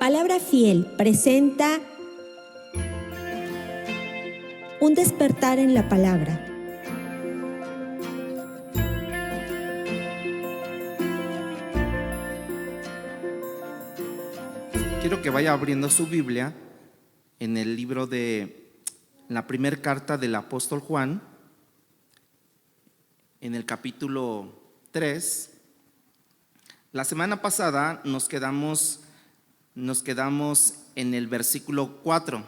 Palabra Fiel presenta un despertar en la palabra. Quiero que vaya abriendo su Biblia en el libro de la primera carta del apóstol Juan, en el capítulo 3. La semana pasada nos quedamos en el versículo 4.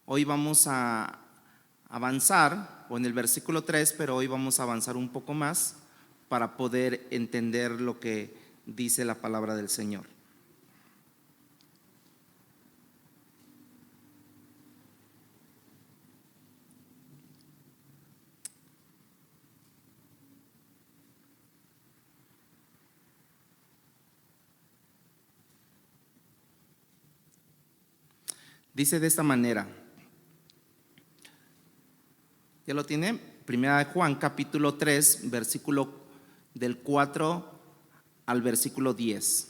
Hoy vamos a avanzar, o en el versículo 3, pero hoy vamos a avanzar un poco más para poder entender lo que dice la palabra del Señor. Dice de esta manera, ¿ya lo tiene? Primera de Juan, capítulo 3, versículo del 4 al versículo 10.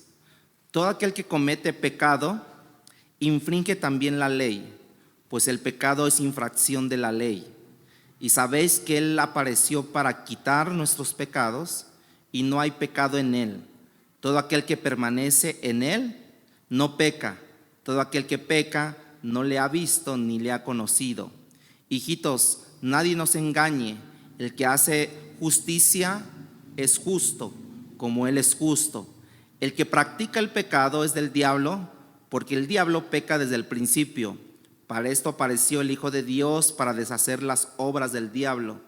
Todo aquel que comete pecado, infringe también la ley, pues el pecado es infracción de la ley. Y sabéis que Él apareció para quitar nuestros pecados, y no hay pecado en Él. Todo aquel que permanece en Él, no peca. Todo aquel que peca, no le ha visto ni le ha conocido. Hijitos, nadie nos engañe. El que hace justicia es justo, como Él es justo. El que practica el pecado es del diablo, porque el diablo peca desde el principio. Para esto apareció el Hijo de Dios, para deshacer las obras del diablo.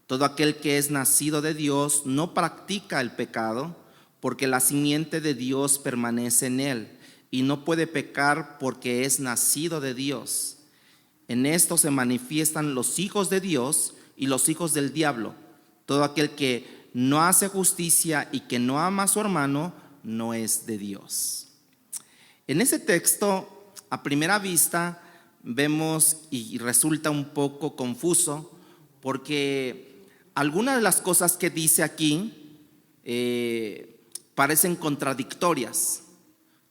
Todo aquel que es nacido de Dios no practica el pecado, porque la simiente de Dios permanece en él, y no puede pecar porque es nacido de Dios. En esto se manifiestan los hijos de Dios y los hijos del diablo. Todo aquel que no hace justicia y que no ama a su hermano no es de Dios. En ese texto, a primera vista, vemos y resulta un poco confuso, porque algunas de las cosas que dice aquí parecen contradictorias.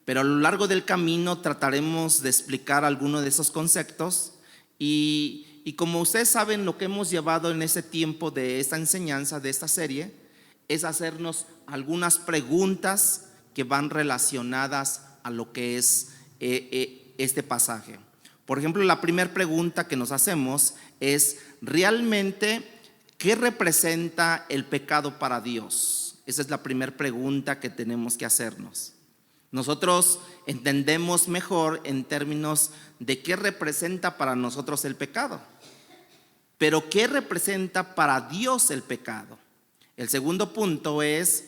Pero a lo largo del camino trataremos de explicar algunos de esos conceptos y como ustedes saben, lo que hemos llevado en ese tiempo de esta enseñanza, de esta serie, es hacernos algunas preguntas que van relacionadas a lo que es este pasaje. Por ejemplo, la primera pregunta que nos hacemos es, ¿realmente qué representa el pecado para Dios? Esa es la primera pregunta que tenemos que hacernos. Nosotros entendemos mejor en términos de qué representa para nosotros el pecado, pero ¿qué representa para Dios el pecado? El segundo punto es,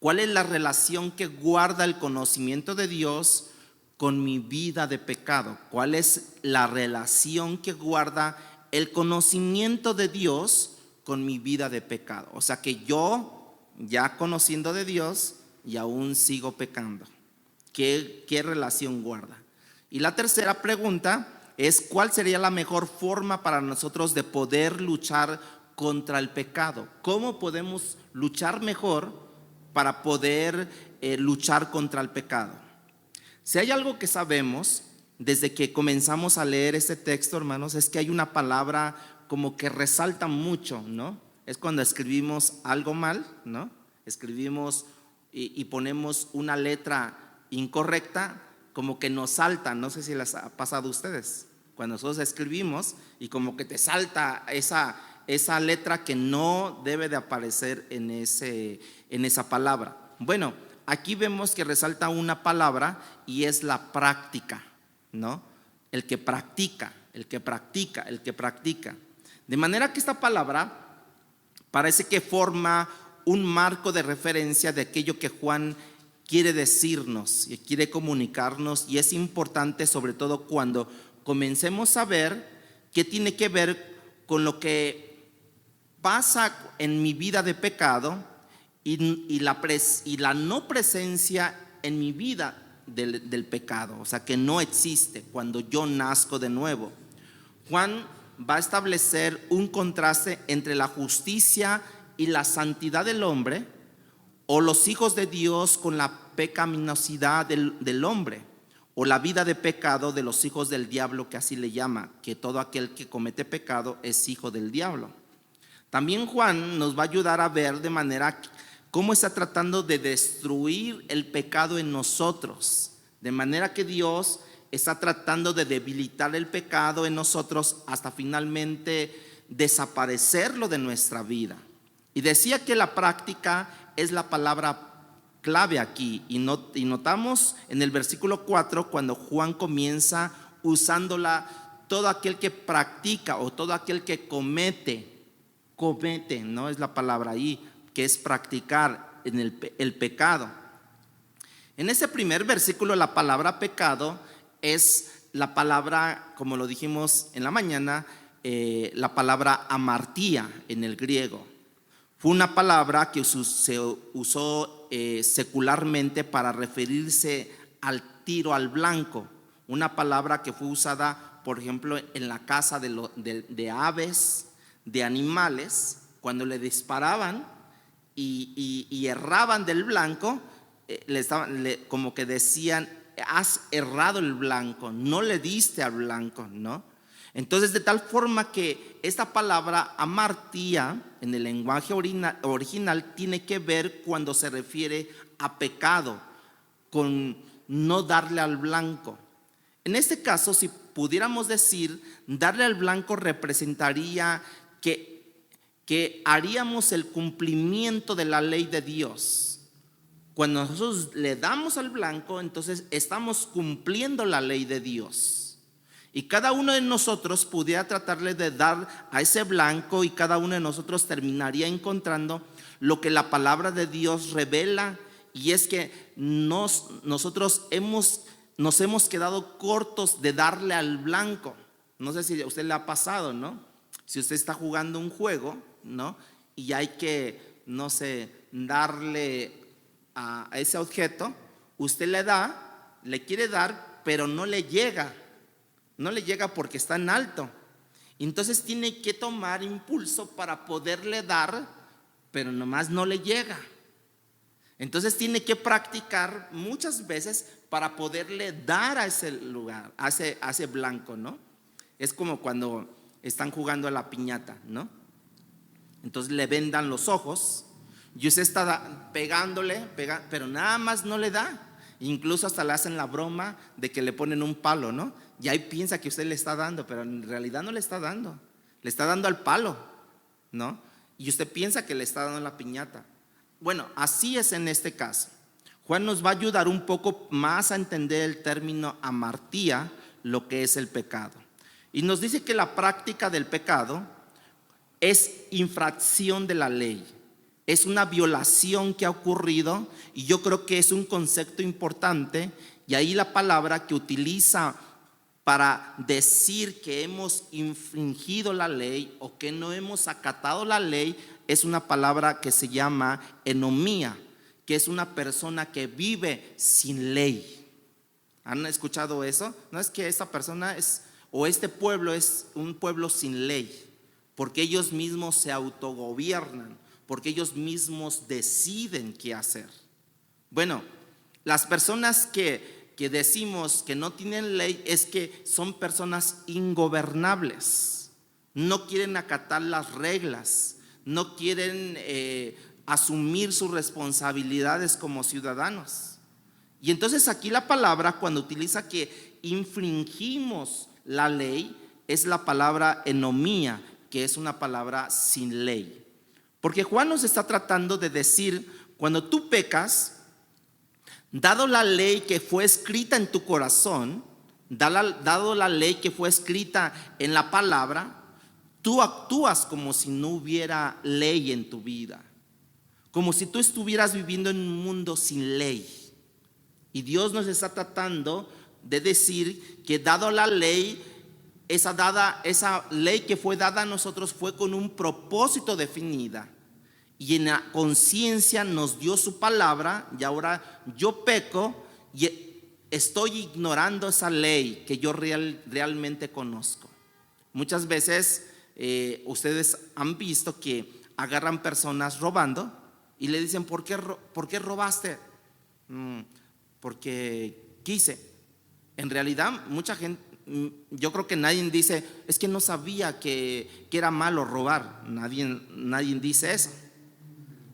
¿cuál es la relación que guarda el conocimiento de Dios con mi vida de pecado? ¿Cuál es la relación que guarda el conocimiento de Dios con mi vida de pecado? O sea que yo, ya conociendo de Dios, y aún sigo pecando. ¿Qué relación guarda? Y la tercera pregunta es, ¿cuál sería la mejor forma para nosotros de poder luchar contra el pecado? ¿Cómo podemos luchar mejor para poder luchar contra el pecado? Si hay algo que sabemos desde que comenzamos a leer este texto, hermanos, es que hay una palabra como que resalta mucho, ¿no? Es cuando escribimos algo mal, ¿no? Escribimos y ponemos una letra incorrecta, como que nos salta. No sé si les ha pasado a ustedes, cuando nosotros escribimos y como que te salta esa letra que no debe de aparecer en esa palabra. Bueno, aquí vemos que resalta una palabra y es la práctica, ¿no? El que practica. De manera que esta palabra parece que forma un marco de referencia de aquello que Juan quiere decirnos y quiere comunicarnos, y es importante sobre todo cuando comencemos a ver qué tiene que ver con lo que pasa en mi vida de pecado y la no presencia en mi vida del pecado, o sea que no existe cuando yo nazco de nuevo. Juan va a establecer un contraste entre la justicia y la santidad del hombre, o los hijos de Dios con la pecaminosidad del hombre, o la vida de pecado de los hijos del diablo, que así le llama, que todo aquel que comete pecado es hijo del diablo. También Juan nos va a ayudar a ver de manera cómo está tratando de destruir el pecado en nosotros, de manera que Dios está tratando de debilitar el pecado en nosotros hasta finalmente desaparecerlo de nuestra vida. Y decía que la práctica es la palabra clave aquí, y notamos en el versículo 4 cuando Juan comienza usándola: todo aquel que practica o todo aquel que comete, no es la palabra ahí, que es practicar en el pecado. En ese primer versículo la palabra pecado es la palabra, como lo dijimos en la mañana, la palabra amartía en el griego. Fue una palabra que se usó secularmente para referirse al tiro al blanco, una palabra que fue usada, por ejemplo, en la caza de aves, de animales. Cuando le disparaban y erraban del blanco, como que decían: has errado el blanco, no le diste al blanco, ¿no? Entonces, de tal forma que esta palabra amartía en el lenguaje original tiene que ver cuando se refiere a pecado, con no darle al blanco. En este caso, si pudiéramos decir, darle al blanco representaría que haríamos el cumplimiento de la ley de Dios. Cuando nosotros le damos al blanco, entonces estamos cumpliendo la ley de Dios. Y cada uno de nosotros pudiera tratarle de dar a ese blanco, y cada uno de nosotros terminaría encontrando lo que la palabra de Dios revela, y es que nosotros nos hemos quedado cortos de darle al blanco. No sé si a usted le ha pasado, ¿no? Si usted está jugando un juego, ¿no? Y hay que, no sé, darle a ese objeto, usted le quiere dar, pero no le llega porque está en alto. Entonces tiene que tomar impulso para poderle dar, pero nomás no le llega. Entonces tiene que practicar muchas veces para poderle dar a ese lugar, a ese blanco, ¿no? Es como cuando están jugando a la piñata, ¿no? Entonces le vendan los ojos y usted está pegándole, pero nada más no le da. Incluso hasta le hacen la broma de que le ponen un palo, ¿no? Y ahí piensa que usted le está dando, pero en realidad no le está dando. Le está dando al palo, ¿no? Y usted piensa que le está dando la piñata. Bueno, así es en este caso. Juan nos va a ayudar un poco más a entender el término amartía, lo que es el pecado. Y nos dice que la práctica del pecado es infracción de la ley. Es una violación que ha ocurrido, y yo creo que es un concepto importante. Y ahí la palabra que utiliza para decir que hemos infringido la ley o que no hemos acatado la ley es una palabra que se llama enomía, que es una persona que vive sin ley. ¿Han escuchado eso? No es que esta persona o este pueblo es un pueblo sin ley, porque ellos mismos se autogobiernan, porque ellos mismos deciden qué hacer. Bueno, las personas que decimos que no tienen ley es que son personas ingobernables, no quieren acatar las reglas, no quieren asumir sus responsabilidades como ciudadanos. Y entonces aquí la palabra, cuando utiliza que infringimos la ley, es la palabra enomía, que es una palabra sin ley. Porque Juan nos está tratando de decir, cuando tú pecas, dado la ley que fue escrita en tu corazón, dado la ley que fue escrita en la palabra, tú actúas como si no hubiera ley en tu vida, como si tú estuvieras viviendo en un mundo sin ley. Y Dios nos está tratando de decir que dado la ley, esa ley que fue dada a nosotros fue con un propósito definida, y en la conciencia nos dio su palabra, y ahora yo peco y estoy ignorando esa ley que yo realmente conozco. Muchas veces ustedes han visto que agarran personas robando y le dicen, ¿por qué robaste? Porque quise. En realidad, mucha gente, yo creo que nadie dice, es que no sabía que era malo robar. Nadie dice eso.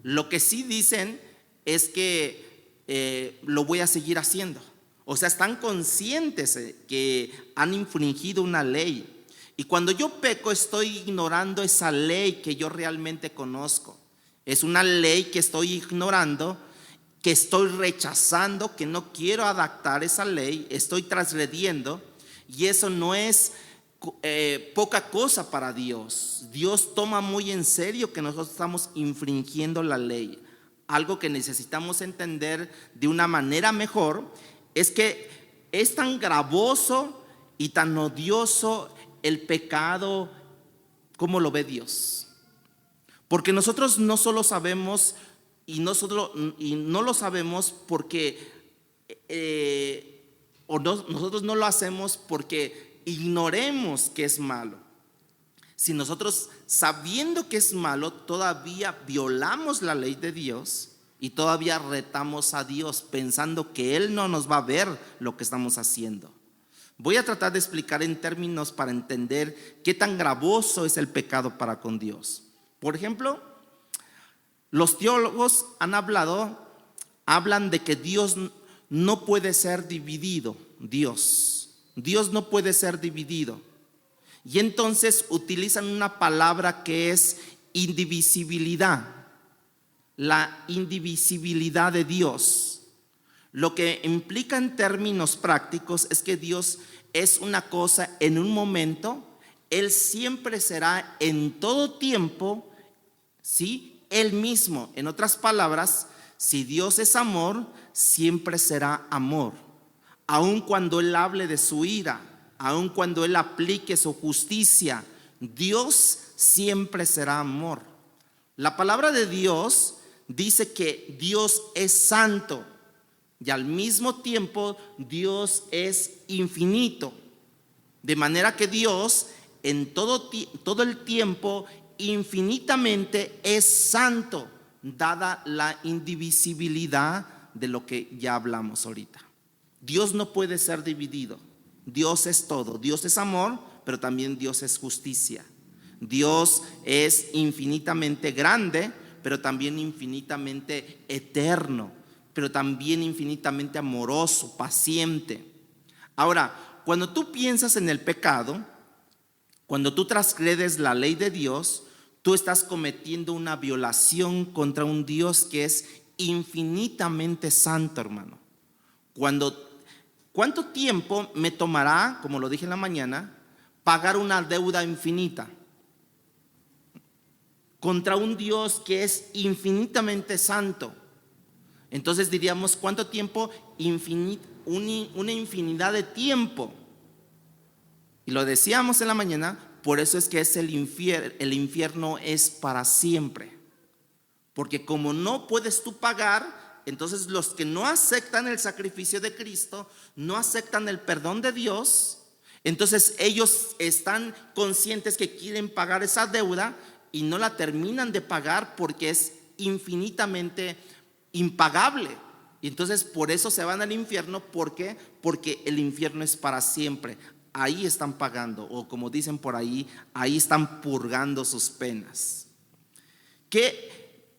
Lo que sí dicen es que lo voy a seguir haciendo. O sea, están conscientes que han infringido una ley. Y cuando yo peco, estoy ignorando esa ley que yo realmente conozco. Es una ley que estoy ignorando, que estoy rechazando, que no quiero adaptar esa ley, estoy transgrediendo, y eso no es poca cosa para Dios. Dios toma muy en serio que nosotros estamos infringiendo la ley. Algo que necesitamos entender de una manera mejor es que es tan gravoso y tan odioso el pecado como lo ve Dios. Porque nosotros no solo sabemos y no lo sabemos porque nosotros no lo hacemos porque ignoremos que es malo. Si nosotros, sabiendo que es malo, todavía violamos la ley de Dios y todavía retamos a Dios pensando que Él no nos va a ver lo que estamos haciendo. Voy a tratar de explicar en términos para entender qué tan gravoso es el pecado para con Dios. Por ejemplo, los teólogos hablan de que Dios no puede ser dividido. Dios no puede ser dividido. Y entonces utilizan una palabra que es indivisibilidad. La indivisibilidad de Dios. Lo que implica en términos prácticos es que Dios es una cosa en un momento, Él siempre será en todo tiempo, ¿sí? Él mismo. En otras palabras, si Dios es amor, siempre será amor. Aun cuando Él hable de su ira, aun cuando Él aplique su justicia, Dios siempre será amor. La palabra de Dios dice que Dios es santo y al mismo tiempo Dios es infinito. De manera que Dios en todo el tiempo infinitamente es santo, dada la indivisibilidad de lo que ya hablamos ahorita. Dios no puede ser dividido. Dios es todo. Dios es amor, pero también Dios es justicia. Dios es infinitamente grande, pero también infinitamente eterno, pero también infinitamente amoroso, paciente. Ahora, cuando tú piensas en el pecado, cuando tú transgredes la ley de Dios, tú estás cometiendo una violación contra un Dios que es infinitamente santo, hermano. ¿Cuánto tiempo me tomará, como lo dije en la mañana, pagar una deuda infinita contra un Dios que es infinitamente santo? Entonces diríamos, ¿cuánto tiempo? Una infinidad de tiempo. Y lo decíamos en la mañana, por eso es que es el infierno es para siempre. Porque como no puedes tú pagar, entonces los que no aceptan el sacrificio de Cristo, no aceptan el perdón de Dios, entonces ellos están conscientes que quieren pagar esa deuda y no la terminan de pagar porque es infinitamente impagable. Y entonces por eso se van al infierno. ¿Por qué? Porque el infierno es para siempre. Ahí están pagando, o como dicen por ahí están purgando sus penas.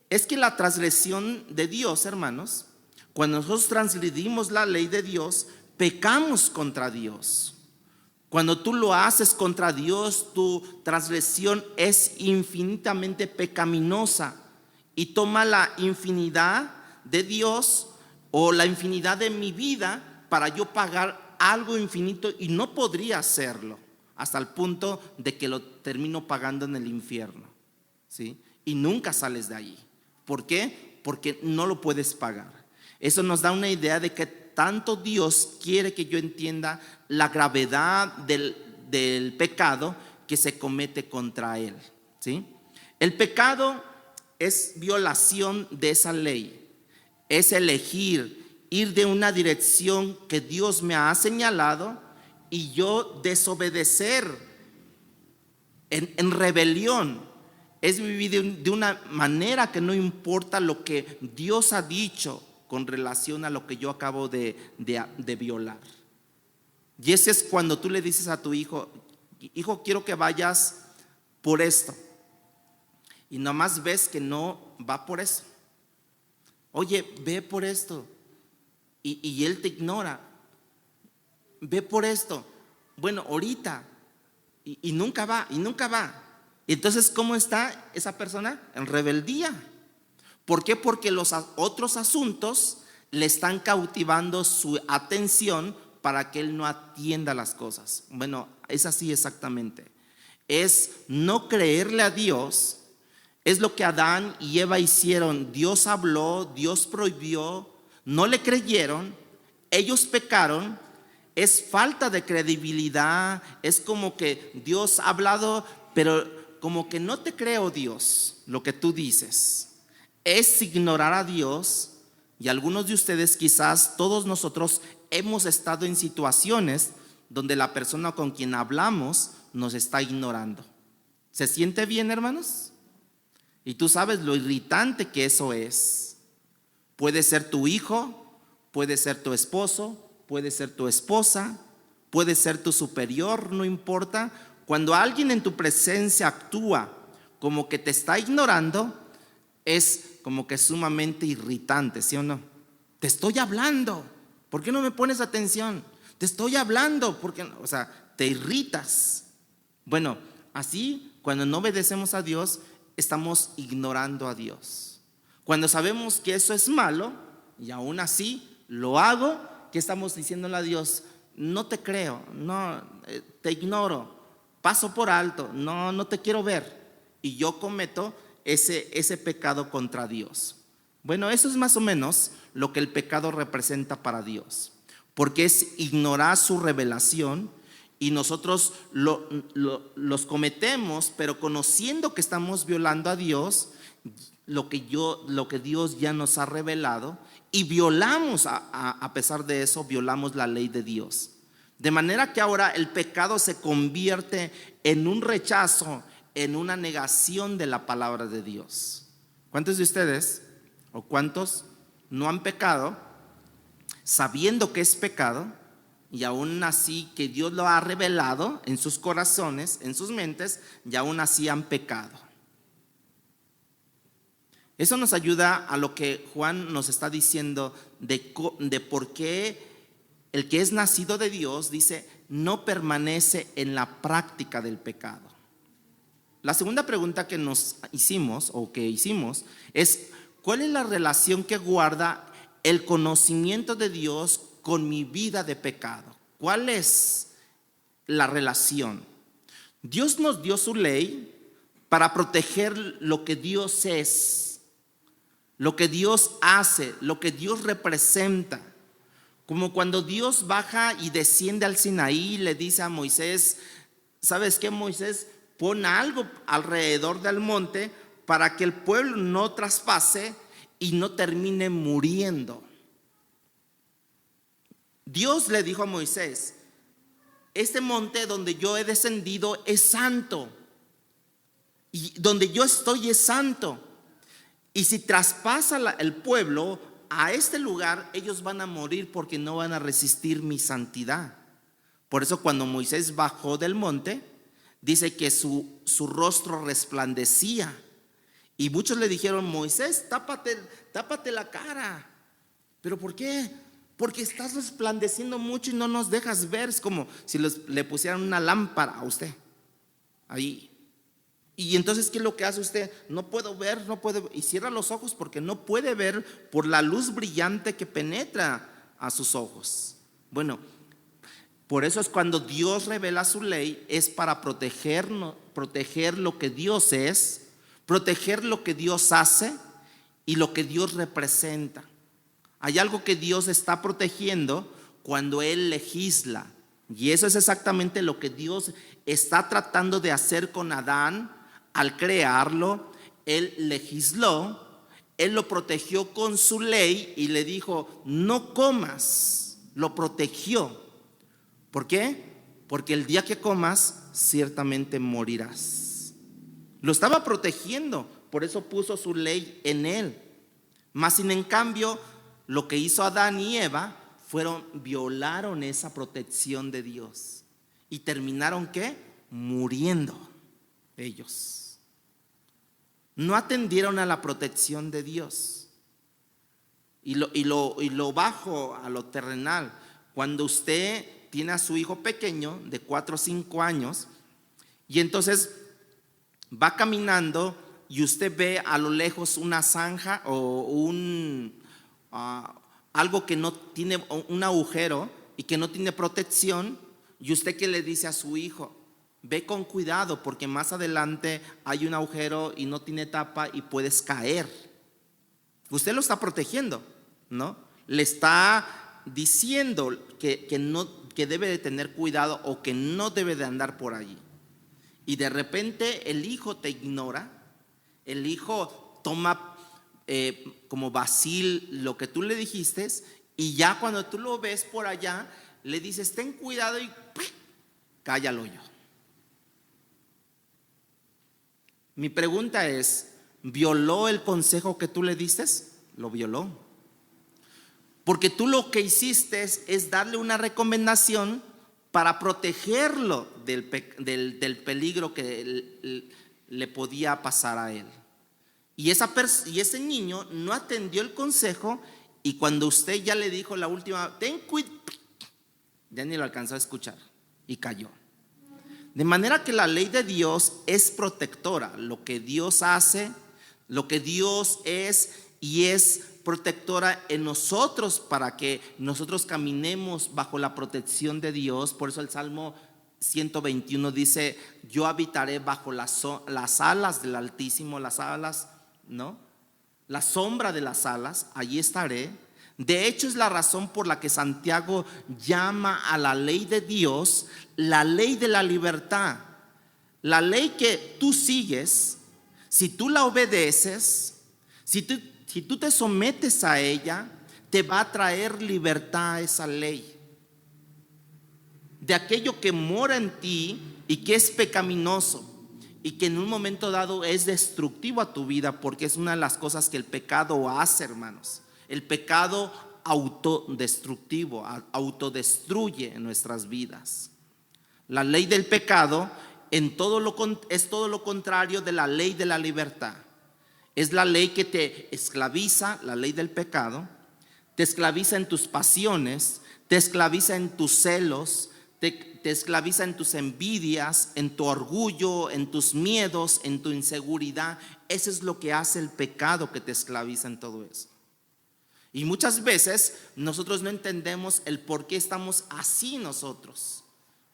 Es que la transgresión de Dios, hermanos, cuando nosotros transgredimos la ley de Dios, pecamos contra Dios. Cuando tú lo haces contra Dios, tu transgresión es infinitamente pecaminosa y toma la infinidad de Dios o la infinidad de mi vida para yo pagar algo infinito, y no podría hacerlo hasta el punto de que lo termino pagando en el infierno, ¿sí? Y nunca sales de allí. ¿Por qué? Porque no lo puedes pagar. Eso nos da una idea de que tanto Dios quiere que yo entienda la gravedad del pecado que se comete contra Él, ¿sí? El pecado es violación de esa ley, es elegir ir de una dirección que Dios me ha señalado y yo desobedecer en rebelión. es vivir de una manera que no importa lo que Dios ha dicho con relación a lo que yo acabo de violar. Y ese es cuando tú le dices a tu hijo: hijo, quiero que vayas por esto. Y nomás ves que no va por eso. Oye, ve por esto. Y él te ignora. Ve por esto. Bueno, ahorita. Y nunca va, y nunca va. Entonces, ¿cómo está esa persona? En rebeldía. ¿Por qué? Porque los otros asuntos le están cautivando su atención para que él no atienda las cosas. Bueno, es así exactamente. Es no creerle a Dios. Es lo que Adán y Eva hicieron. Dios habló, Dios prohibió, no le creyeron, ellos pecaron. Es falta de credibilidad. Es como que Dios ha hablado, pero como que no te creo, Dios, lo que tú dices. Es ignorar a Dios. Y algunos de ustedes, quizás todos nosotros, hemos estado en situaciones donde la persona con quien hablamos nos está ignorando. ¿Se siente bien, hermanos? Y tú sabes lo irritante que eso es. Puede ser tu hijo, puede ser tu esposo, puede ser tu esposa, puede ser tu superior, no importa. Cuando alguien en tu presencia actúa como que te está ignorando, es como que sumamente irritante, ¿sí o no? Te estoy hablando, ¿por qué no me pones atención? Te estoy hablando, ¿por qué no? O sea, te irritas. Bueno, así cuando no obedecemos a Dios, estamos ignorando a Dios. Cuando sabemos que eso es malo y aún así lo hago, ¿qué estamos diciéndole a Dios? No te creo, no, te ignoro, paso por alto, no te quiero ver. Y yo cometo ese pecado contra Dios. Bueno, eso es más o menos lo que el pecado representa para Dios, porque es ignorar su revelación. Y nosotros los cometemos, pero conociendo que estamos violando a Dios, lo que Dios ya nos ha revelado, y violamos, a pesar de eso, violamos la ley de Dios. De manera que ahora el pecado se convierte en un rechazo, en una negación de la palabra de Dios. ¿Cuántos de ustedes o cuántos no han pecado sabiendo que es pecado? Y aún así que Dios lo ha revelado en sus corazones, en sus mentes, y aún así han pecado. Eso nos ayuda a lo que Juan nos está diciendo de por qué el que es nacido de Dios, dice, no permanece en la práctica del pecado. La segunda pregunta que nos hicimos es: ¿cuál es la relación que guarda el conocimiento de Dios con mi vida de pecado? ¿Cuál es la relación? Dios nos dio su ley para proteger lo que Dios es, lo que Dios hace, lo que Dios representa. Como cuando Dios baja y desciende al Sinaí y le dice a Moisés: ¿sabes qué, Moisés? Pon algo alrededor del monte para que el pueblo no traspase y no termine muriendo. Dios le dijo a Moisés: este monte donde yo he descendido es santo, y donde yo estoy es santo, y si traspasa el pueblo a este lugar, ellos van a morir porque no van a resistir mi santidad. Por eso cuando Moisés bajó del monte, dice que su rostro resplandecía, y muchos le dijeron: Moisés, tápate la cara. ¿Pero por qué? Porque estás resplandeciendo mucho y no nos dejas ver. Es como si le pusieran una lámpara a usted ahí. Y entonces, ¿qué es lo que hace usted? No puedo ver, y cierra los ojos porque no puede ver por la luz brillante que penetra a sus ojos. Bueno, por eso es cuando Dios revela su ley, es para protegernos, proteger lo que Dios es, proteger lo que Dios hace y lo que Dios representa. Hay algo que Dios está protegiendo cuando Él legisla, y eso es exactamente lo que Dios está tratando de hacer con Adán. Al crearlo, Él legisló, Él lo protegió con su ley y le dijo: no comas. Lo protegió. ¿Por qué? Porque el día que comas, ciertamente morirás. Lo estaba protegiendo, por eso puso su ley en él. Mas sin en cambio, lo que hizo Adán y Eva violaron esa protección de Dios. ¿Y terminaron qué? Muriendo ellos. No atendieron a la protección de Dios. Y lo bajo a lo terrenal. Cuando usted tiene a su hijo pequeño de 4 o 5 años y entonces va caminando y usted ve a lo lejos una zanja o algo que no tiene un agujero y que no tiene protección, y usted ¿qué le dice a su hijo? Ve con cuidado porque más adelante hay un agujero y no tiene tapa y puedes caer. Usted lo está protegiendo, ¿no? Le está diciendo que debe de tener cuidado o que no debe de andar por allí. Y de repente el hijo te ignora, el hijo toma como vacil lo que tú le dijiste, y ya cuando tú lo ves por allá, le dices ten cuidado y cae al hoyo. Mi pregunta es, ¿violó el consejo que tú le diste? Lo violó. Porque tú lo que hiciste es darle una recomendación para protegerlo del peligro que le podía pasar a él. Y ese niño no atendió el consejo, y cuando usted ya le dijo la última, ten cuidado, ya ni lo alcanzó a escuchar y cayó. De manera que la ley de Dios es protectora. Lo que Dios hace, lo que Dios es, y es protectora en nosotros para que nosotros caminemos bajo la protección de Dios. Por eso el Salmo 121 dice: yo habitaré bajo las alas del Altísimo, las alas, ¿no? La sombra de las alas, allí estaré. De hecho, es la razón por la que Santiago llama a la ley de Dios la ley de la libertad. La ley que tú sigues, si tú la obedeces, si tú te sometes a ella, te va a traer libertad esa ley. De aquello que mora en ti y que es pecaminoso y que en un momento dado es destructivo a tu vida, porque es una de las cosas que el pecado hace, hermanos. El pecado autodestructivo, autodestruye en nuestras vidas. La ley del pecado es todo lo contrario de la ley de la libertad. Es la ley que te esclaviza, la ley del pecado. Te esclaviza en tus pasiones, te esclaviza en tus celos, te esclaviza en tus envidias, en tu orgullo, en tus miedos, en tu inseguridad. Eso es lo que hace el pecado, que te esclaviza en todo eso. Y muchas veces nosotros no entendemos el por qué estamos así nosotros.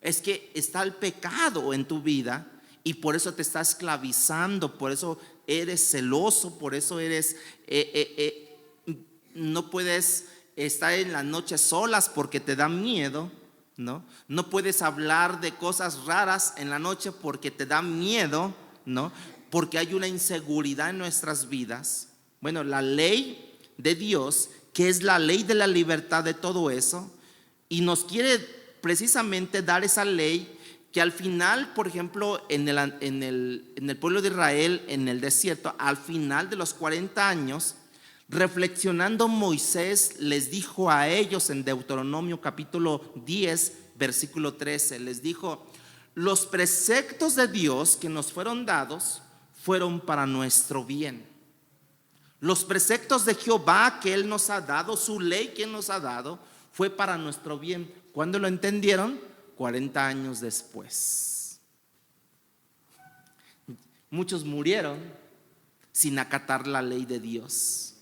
Es que está el pecado en tu vida y por eso te está esclavizando, por eso eres celoso, por eso eres no puedes estar en las noches solas porque te da miedo, ¿no? No puedes hablar de cosas raras en la noche porque te da miedo, ¿no? Porque hay una inseguridad en nuestras vidas. Bueno, la ley de Dios, que es la ley de la libertad de todo eso, y nos quiere precisamente dar esa ley que al final, por ejemplo, en el pueblo de Israel, en el desierto, al final de los 40 años, reflexionando, Moisés les dijo a ellos en Deuteronomio capítulo 10, versículo 13, les dijo: los preceptos de Dios que nos fueron dados fueron para nuestro bien. Los preceptos de Jehová que Él nos ha dado, su ley que Él nos ha dado, fue para nuestro bien. ¿Cuándo lo entendieron? 40 años después. Muchos murieron sin acatar la ley de Dios.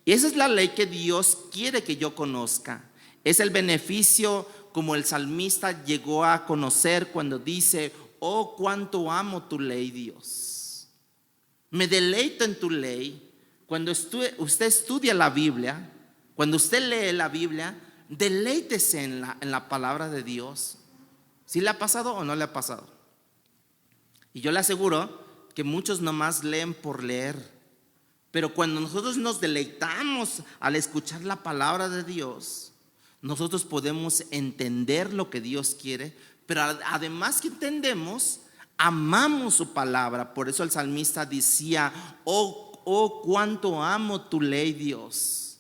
Y esa es la ley que Dios quiere que yo conozca. Es el beneficio, como el salmista llegó a conocer cuando dice: oh, cuánto amo tu ley, Dios. Me deleito en tu ley. Cuando usted estudia la Biblia, cuando usted lee la Biblia, deleítese en la palabra de Dios. ¿Sí le ha pasado o no le ha pasado? Y yo le aseguro que muchos nomás leen por leer. Pero cuando nosotros nos deleitamos al escuchar la palabra de Dios, nosotros podemos entender lo que Dios quiere. Pero además que entendemos, amamos su palabra. Por eso el salmista decía: oh, cuánto amo tu ley, Dios.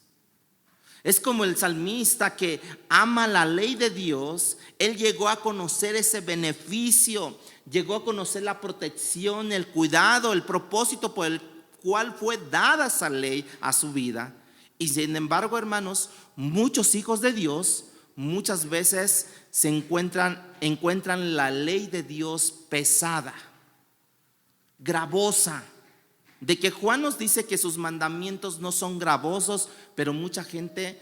Es como el salmista que ama la ley de Dios. Él llegó a conocer ese beneficio, llegó a conocer la protección, el cuidado, el propósito por el cual fue dada esa ley a su vida. Y sin embargo, hermanos, muchos hijos de Dios muchas veces encuentran la ley de Dios pesada, gravosa. De que Juan nos dice que sus mandamientos no son gravosos, pero mucha gente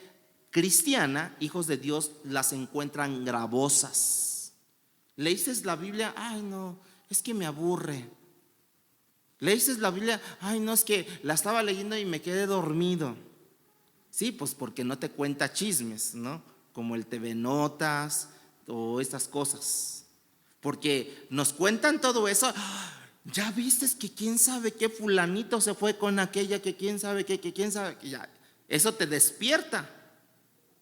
cristiana, hijos de Dios, las encuentran gravosas. ¿Leíste la Biblia? Ay, no, es que me aburre. ¿Leíste la Biblia? Ay, no, es que la estaba leyendo y me quedé dormido. Sí, pues porque no te cuenta chismes, ¿no? Como el TV Notas o estas cosas. Porque nos cuentan todo eso. Ya viste que quién sabe qué fulanito se fue con aquella, que quién sabe qué, que quién sabe qué. Ya, eso te despierta.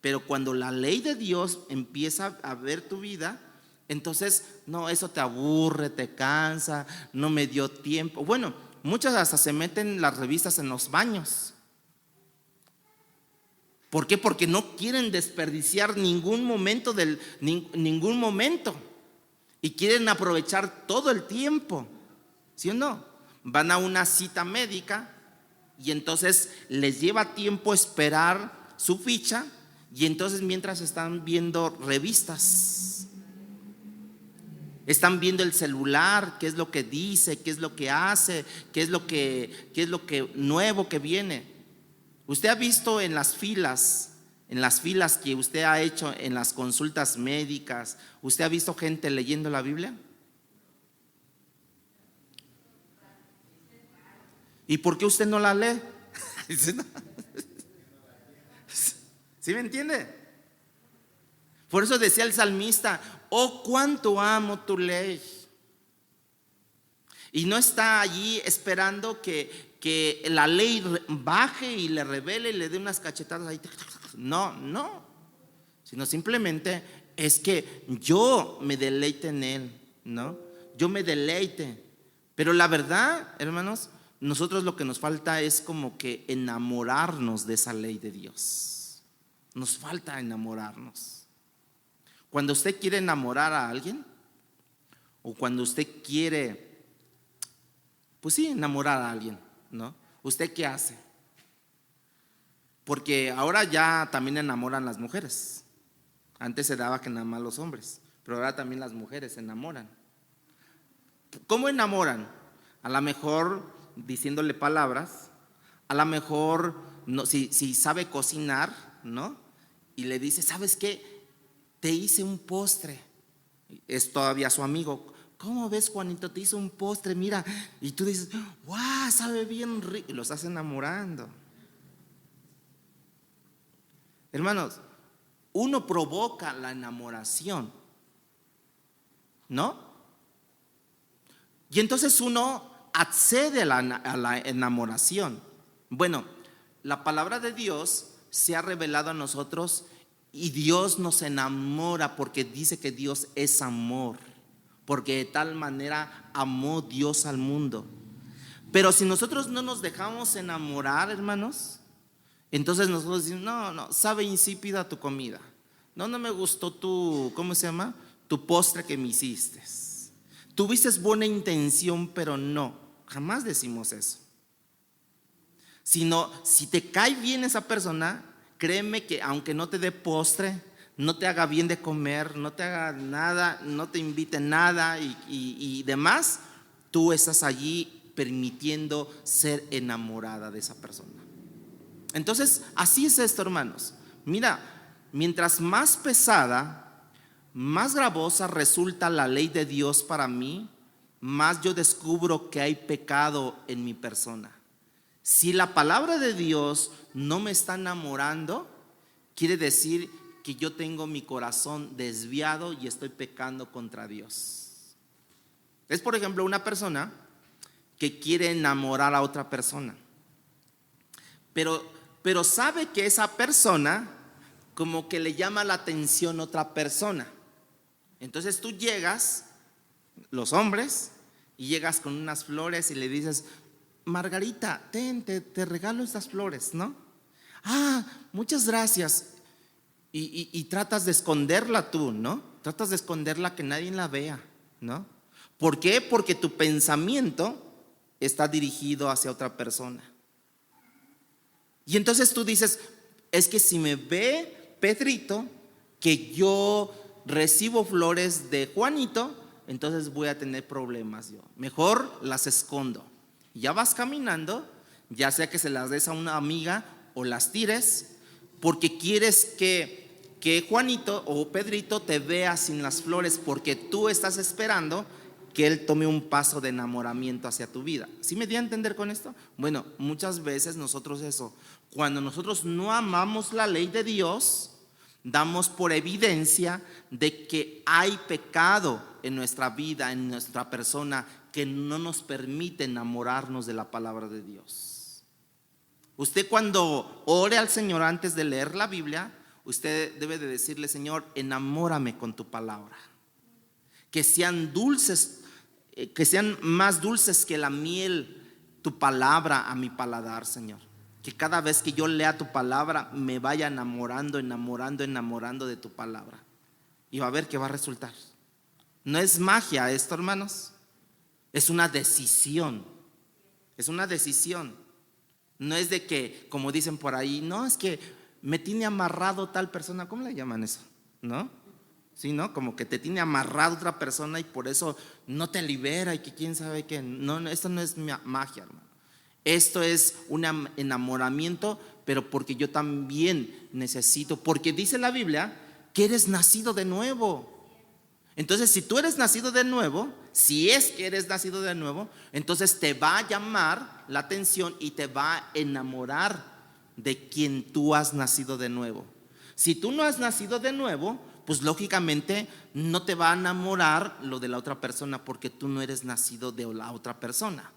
Pero cuando la ley de Dios empieza a ver tu vida, entonces no, eso te aburre, te cansa, no me dio tiempo. Bueno, muchas hasta se meten las revistas en los baños. ¿Por qué? Porque no quieren desperdiciar ningún momento ningún momento, y quieren aprovechar todo el tiempo. ¿Sí o no? Van a una cita médica y entonces les lleva tiempo esperar su ficha, y entonces mientras están viendo revistas, están viendo el celular, qué es lo que dice, qué es lo que hace, qué es lo que nuevo que viene. ¿Usted ha visto en las filas que usted ha hecho en las consultas médicas, usted ha visto gente leyendo la Biblia? ¿Y por qué usted no la lee? ¿Sí me entiende? Por eso decía el salmista: oh, cuánto amo tu ley. Y no está allí esperando que la ley baje y le revele y le dé unas cachetadas ahí. No. Sino simplemente es que yo me deleite en él, ¿no? Yo me deleite. Pero la verdad, hermanos, nosotros lo que nos falta es como que enamorarnos de esa ley de Dios. Nos falta enamorarnos. Cuando usted quiere enamorar a alguien, o cuando usted quiere, pues sí, enamorar a alguien, ¿no? ¿Usted qué hace? Porque ahora ya también enamoran las mujeres. Antes se daba que nada más los hombres, pero ahora también las mujeres se enamoran. ¿Cómo enamoran? A lo mejor diciéndole palabras, a lo mejor no, si sabe cocinar, ¿no? Y le dice: ¿sabes qué? Te hice un postre. Es todavía su amigo. ¿Cómo ves, Juanito? Te hice un postre, mira. Y tú dices: ¡guau! Sabe bien rico. Y lo estás enamorando. Hermanos, uno provoca la enamoración, ¿no? Y entonces uno accede a la enamoración. Bueno, la palabra de Dios se ha revelado a nosotros y Dios nos enamora porque dice que Dios es amor, porque de tal manera amó Dios al mundo. Pero si nosotros no nos dejamos enamorar, hermanos, entonces nosotros decimos: no, sabe insípida tu comida. No me gustó tu, ¿cómo se llama? Tu postre que me hiciste. Tuviste buena intención, pero no. Jamás decimos eso. Sino, si te cae bien esa persona, créeme que aunque no te dé postre, no te haga bien de comer, no te haga nada, no te invite nada y demás, tú estás allí permitiendo ser enamorada de esa persona. Entonces, así es esto, hermanos. Mira, mientras más pesada, más gravosa resulta la ley de Dios para mí, más yo descubro que hay pecado en mi persona. Si la palabra de Dios no me está enamorando, quiere decir que yo tengo mi corazón desviado y estoy pecando contra Dios. Es, por ejemplo, una persona que quiere enamorar a otra persona, pero sabe que esa persona como que le llama la atención a otra persona. Entonces tú llegas, los hombres, y llegas con unas flores y le dices: Margarita, te regalo estas flores, ¿no? Ah, muchas gracias. Y tratas de esconderla tú, ¿no? Tratas de esconderla, que nadie la vea, ¿no? ¿Por qué? Porque tu pensamiento está dirigido hacia otra persona. Y entonces tú dices: es que si me ve Pedrito que yo recibo flores de Juanito, entonces voy a tener problemas yo. Mejor las escondo. Ya vas caminando, ya sea que se las des a una amiga o las tires, porque quieres que Juanito o Pedrito te vea sin las flores, porque tú estás esperando que él tome un paso de enamoramiento hacia tu vida. ¿Sí me di a entender con esto? Bueno, muchas veces nosotros eso, cuando nosotros no amamos la ley de Dios, damos por evidencia de que hay pecado en nuestra vida, en nuestra persona, que no nos permite enamorarnos de la palabra de Dios. Usted, cuando ore al Señor antes de leer la Biblia, usted debe de decirle: Señor, enamórame con tu palabra. Que sean dulces, que sean más dulces que la miel tu palabra a mi paladar, Señor. Que cada vez que yo lea tu palabra me vaya enamorando de tu palabra. Y va a ver que va a resultar. No es magia esto, hermanos. Es una decisión. Es una decisión. No es de que, como dicen por ahí, no, es que me tiene amarrado tal persona. ¿Cómo le llaman eso? ¿No? Sí, ¿no? Como que te tiene amarrado otra persona y por eso no te libera y que quién sabe qué. No, esto no es magia, hermano. Esto es un enamoramiento, pero porque yo también necesito, porque dice la Biblia que eres nacido de nuevo. Entonces, si tú eres nacido de nuevo, si es que eres nacido de nuevo, entonces te va a llamar la atención y te va a enamorar de quien tú has nacido de nuevo. Si tú no has nacido de nuevo, pues lógicamente no te va a enamorar lo de la otra persona, porque tú no eres nacido de la otra persona.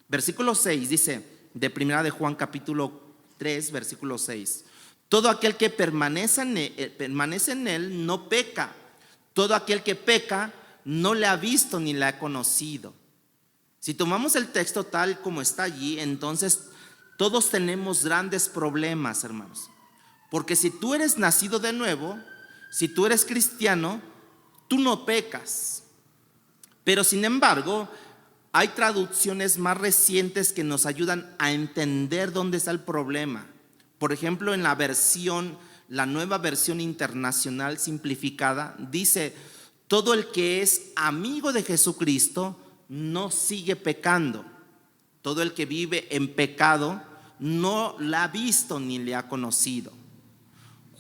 Versículo 6 dice, de primera de Juan capítulo 3, versículo 6: todo aquel que permanece en él no peca. Todo aquel que peca no le ha visto ni le ha conocido. Si tomamos el texto tal como está allí, entonces todos tenemos grandes problemas, hermanos. Porque si tú eres nacido de nuevo, si tú eres cristiano, tú no pecas. Pero sin embargo, hay traducciones más recientes que nos ayudan a entender dónde está el problema. Por ejemplo, en la nueva versión internacional simplificada, dice: todo el que es amigo de Jesucristo no sigue pecando. Todo el que vive en pecado no la ha visto ni le ha conocido.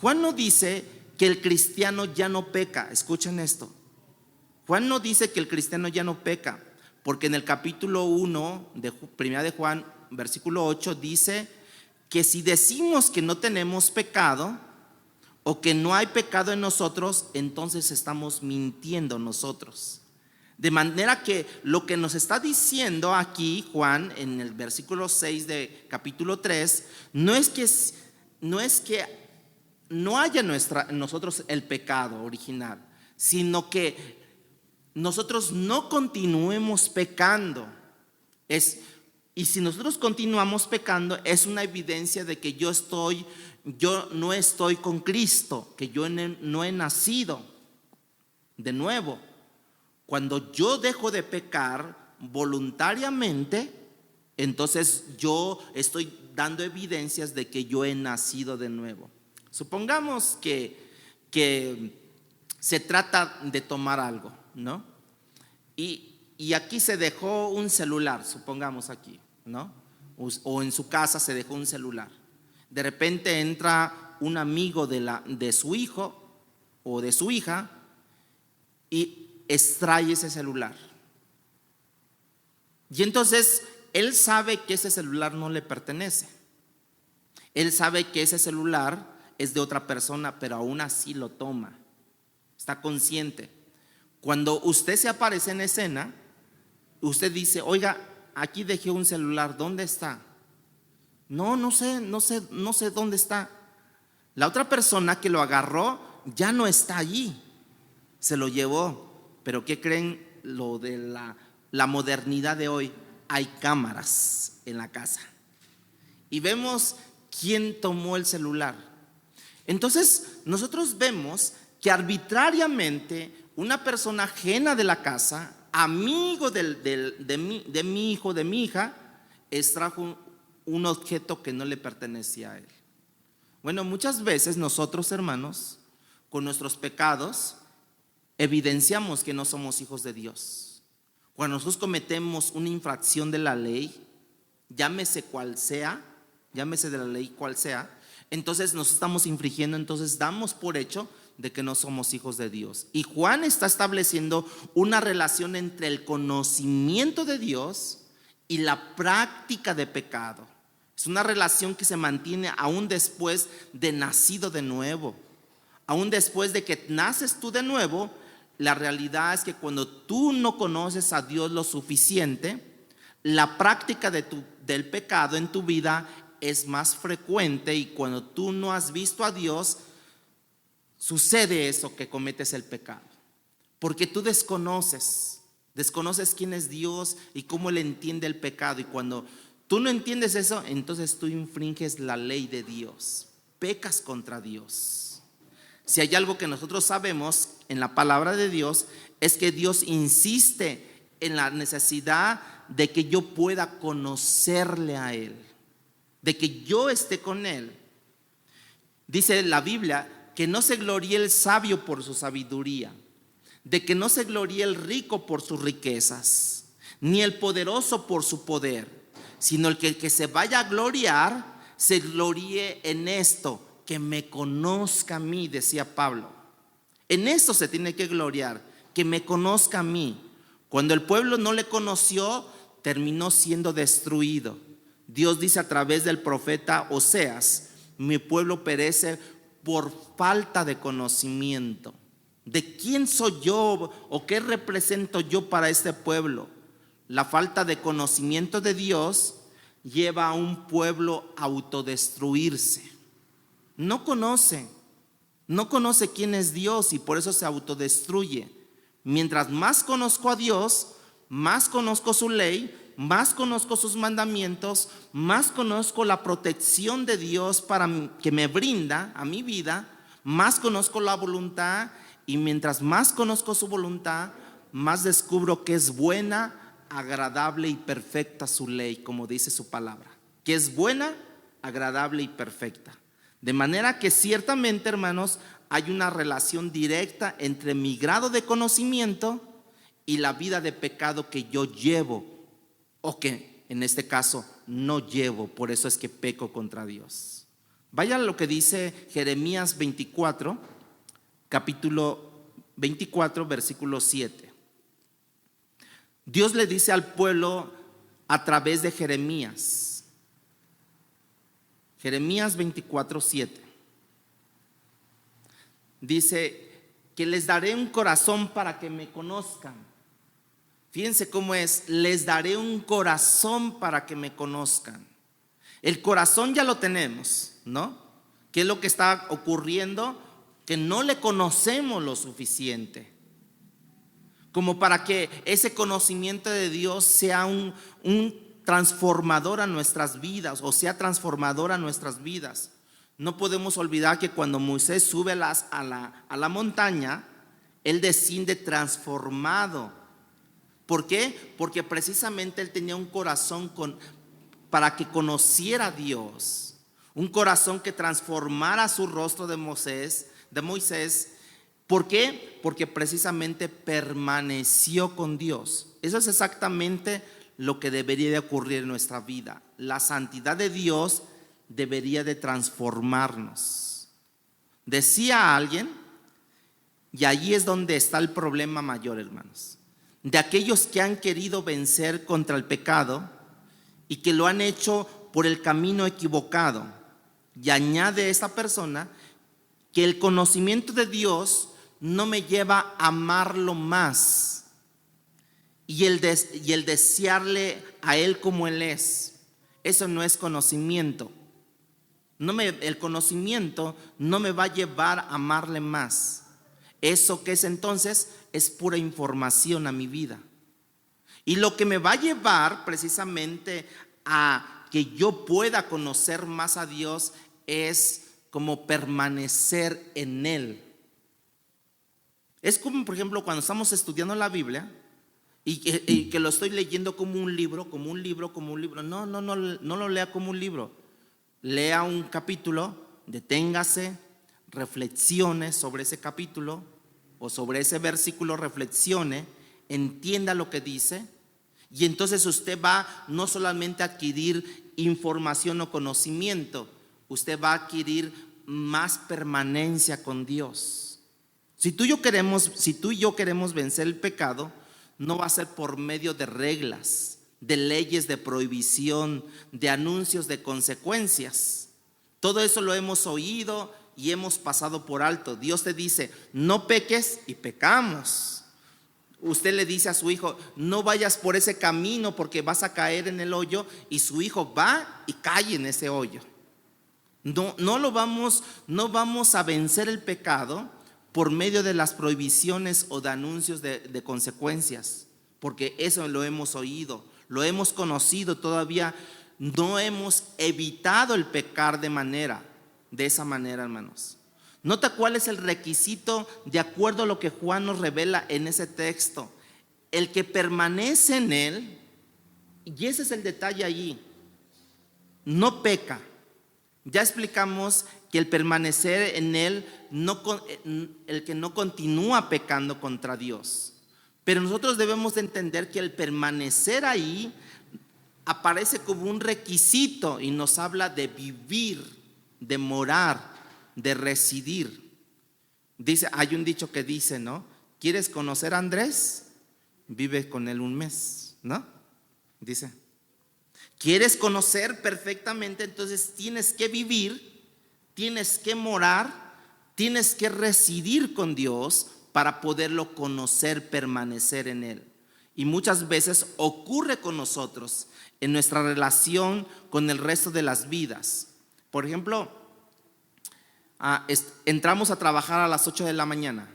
Juan no dice que el cristiano ya no peca. Escuchen esto. Juan no dice que el cristiano ya no peca, porque en el capítulo 1 de primera de Juan, versículo 8, dice que si decimos que no tenemos pecado o que no hay pecado en nosotros, entonces estamos mintiendo nosotros. De manera que lo que nos está diciendo aquí Juan en el versículo 6 de capítulo 3 no es que no haya en nosotros el pecado original, sino que nosotros no continuemos pecando. Y si nosotros continuamos pecando, es una evidencia de que yo no estoy con Cristo, que yo no he nacido de nuevo. Cuando yo dejo de pecar voluntariamente, entonces yo estoy dando evidencias de que yo he nacido de nuevo. Supongamos que se trata de tomar algo, ¿no? Y aquí se dejó un celular, supongamos aquí, ¿no? O en su casa se dejó un celular. De repente entra un amigo de su hijo o de su hija y extrae ese celular. Y entonces él sabe que ese celular no le pertenece. Él sabe que ese celular es de otra persona, pero aún así lo toma. Está consciente. Cuando usted se aparece en escena, usted dice: oiga, aquí dejé un celular, ¿dónde está? No sé dónde está. La otra persona que lo agarró ya no está allí, se lo llevó. Pero ¿qué creen? Lo de la la modernidad de hoy, hay cámaras en la casa y vemos quién tomó el celular. Entonces nosotros vemos que arbitrariamente una persona ajena de la casa, amigo de mi hijo, de mi hija, extrajo un objeto que no le pertenecía a él. Bueno, muchas veces nosotros, hermanos, con nuestros pecados evidenciamos que no somos hijos de Dios. Cuando nosotros cometemos una infracción de la ley, llámese cual sea, llámese de la ley cual sea, entonces nos estamos infringiendo, entonces damos por hecho de que no somos hijos de Dios. Y Juan está estableciendo una relación entre el conocimiento de Dios y la práctica de pecado. Es una relación que se mantiene aún después de nacido de nuevo. Aún después de que naces tú de nuevo, la realidad es que cuando tú no conoces a Dios lo suficiente, la práctica del pecado en tu vida es más frecuente, y cuando tú no has visto a Dios, sucede eso, que cometes el pecado. Porque tú desconoces quién es Dios y cómo Él entiende el pecado. Y cuando tú no entiendes eso, entonces tú infringes la ley de Dios, pecas contra Dios. Si hay algo que nosotros sabemos en la palabra de Dios, es que Dios insiste en la necesidad de que yo pueda conocerle a Él, de que yo esté con Él. Dice la Biblia que no se gloríe el sabio por su sabiduría, de que no se gloríe el rico por sus riquezas, ni el poderoso por su poder, sino el que se vaya a gloriar, se gloríe en esto, que me conozca a mí, decía Pablo. En esto se tiene que gloriar, que me conozca a mí. Cuando el pueblo no le conoció, terminó siendo destruido. Dios dice a través del profeta Oseas: mi pueblo perece por falta de conocimiento. ¿De quién soy yo o qué represento yo para este pueblo? La falta de conocimiento de Dios lleva a un pueblo a autodestruirse. No conoce quién es Dios y por eso se autodestruye. Mientras más conozco a Dios, más conozco su ley, más conozco sus mandamientos, más conozco la protección de Dios que me brinda a mi vida, más conozco la voluntad, y mientras más conozco su voluntad, más descubro que es buena, agradable y perfecta su ley, como dice su palabra, que es buena, agradable y perfecta. De manera que ciertamente, hermanos, hay una relación directa entre mi grado de conocimiento y la vida de pecado que yo llevo, o que en este caso no llevo. Por eso es que peco contra Dios. Vaya a lo que dice Jeremías 24, capítulo 24, versículo 7. Dios le dice al pueblo a través de Jeremías. Jeremías 24, 7. Dice que les daré un corazón para que me conozcan. Fíjense cómo es: les daré un corazón para que me conozcan. El corazón ya lo tenemos, ¿no? ¿Qué es lo que está ocurriendo? Que no le conocemos lo suficiente como para que ese conocimiento de Dios sea un transformador a nuestras vidas, o sea transformador a nuestras vidas. No podemos olvidar que cuando Moisés sube a la montaña, él desciende transformado. ¿Por qué? Porque precisamente él tenía un corazón para que conociera a Dios, un corazón que transformara su rostro de Moisés. ¿Por qué? Porque precisamente permaneció con Dios. Eso es exactamente lo que debería de ocurrir en nuestra vida. La santidad de Dios debería de transformarnos. Decía alguien, y allí es donde está el problema mayor, hermanos, de aquellos que han querido vencer contra el pecado y que lo han hecho por el camino equivocado. Y añade esta persona que el conocimiento de Dios no me lleva a amarlo más, y el desearle a Él como Él es. Eso no es conocimiento. El conocimiento no me va a llevar a amarle más. Eso que es entonces es pura información a mi vida. Y lo que me va a llevar precisamente a que yo pueda conocer más a Dios es como permanecer en Él. Es como, por ejemplo, cuando estamos estudiando la Biblia y que lo estoy leyendo como un libro. No lo lea como un libro. Lea un capítulo, deténgase, reflexione sobre ese capítulo o sobre ese versículo, reflexione, entienda lo que dice, y entonces usted va no solamente a adquirir información o conocimiento, usted va a adquirir más permanencia con Dios. Si tú y yo queremos vencer el pecado, no va a ser por medio de reglas, de leyes de prohibición, de anuncios de consecuencias. Todo eso lo hemos oído y hemos pasado por alto. Dios te dice, no peques, y pecamos. Usted le dice a su hijo, no vayas por ese camino porque vas a caer en el hoyo, y su hijo va y cae en ese hoyo. No vamos a vencer el pecado por medio de las prohibiciones o de anuncios de consecuencias, porque eso lo hemos oído, lo hemos conocido, todavía no hemos evitado el pecar de esa manera, hermanos. Nota cuál es el requisito de acuerdo a lo que Juan nos revela en ese texto: el que permanece en Él, y ese es el detalle allí, no peca. Ya explicamos que el permanecer en Él, el que no continúa pecando contra Dios. Pero nosotros debemos de entender que el permanecer ahí aparece como un requisito y nos habla de vivir, de morar, de residir. Dice, hay un dicho que dice, ¿no? ¿Quieres conocer a Andrés? Vive con él un mes, ¿no? Dice, ¿quieres conocer perfectamente? Entonces tienes que vivir, tienes que morar, tienes que residir con Dios para poderlo conocer, permanecer en Él. Y muchas veces ocurre con nosotros en nuestra relación con el resto de las vidas. Por ejemplo, entramos a trabajar a las 8 de la mañana,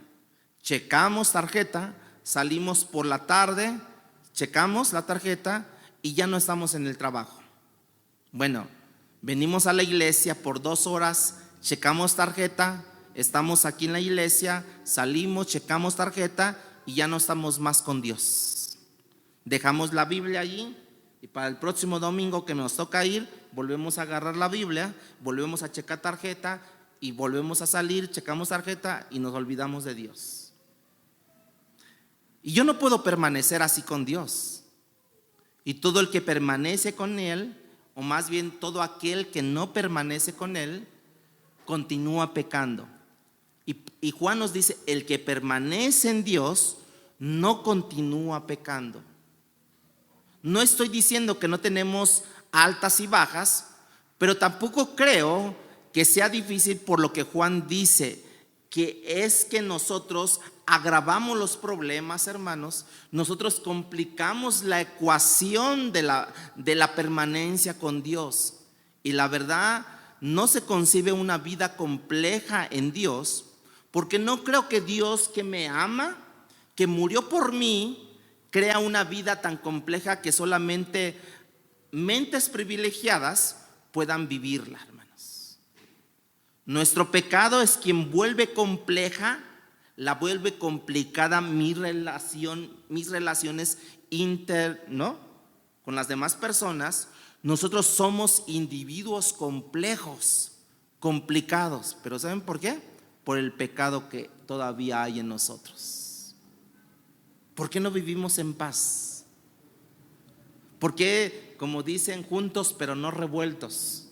checamos tarjeta, salimos por la tarde, checamos la tarjeta y ya no estamos en el trabajo. Bueno, venimos a la iglesia por 2 horas, checamos tarjeta, estamos aquí en la iglesia, salimos, checamos tarjeta y ya no estamos más con Dios. Dejamos la Biblia allí y para el próximo domingo que nos toca ir, volvemos a agarrar la Biblia, volvemos a checar tarjeta y volvemos a salir, checamos tarjeta y nos olvidamos de Dios. Y yo no puedo permanecer así con Dios. Y todo el que permanece con Él, o más bien todo aquel que no permanece con Él, continúa pecando. Y Juan nos dice, el que permanece en Dios no continúa pecando. No estoy diciendo que no tenemos altas y bajas, pero tampoco creo que sea difícil por lo que Juan dice, que es que nosotros agravamos los problemas, hermanos. Nosotros complicamos la ecuación de la permanencia con Dios. Y la verdad, no se concibe una vida compleja en Dios, porque no creo que Dios, que me ama, que murió por mí, crea una vida tan compleja que solamente mentes privilegiadas puedan vivirla, hermanos. Nuestro pecado es quien vuelve compleja, la vuelve complicada mis relaciones ¿no? Con las demás personas. Nosotros somos individuos complejos, complicados, pero ¿saben por qué? Por el pecado que todavía hay en nosotros. ¿Por qué no vivimos en paz? ¿Por qué, como dicen, juntos pero no revueltos?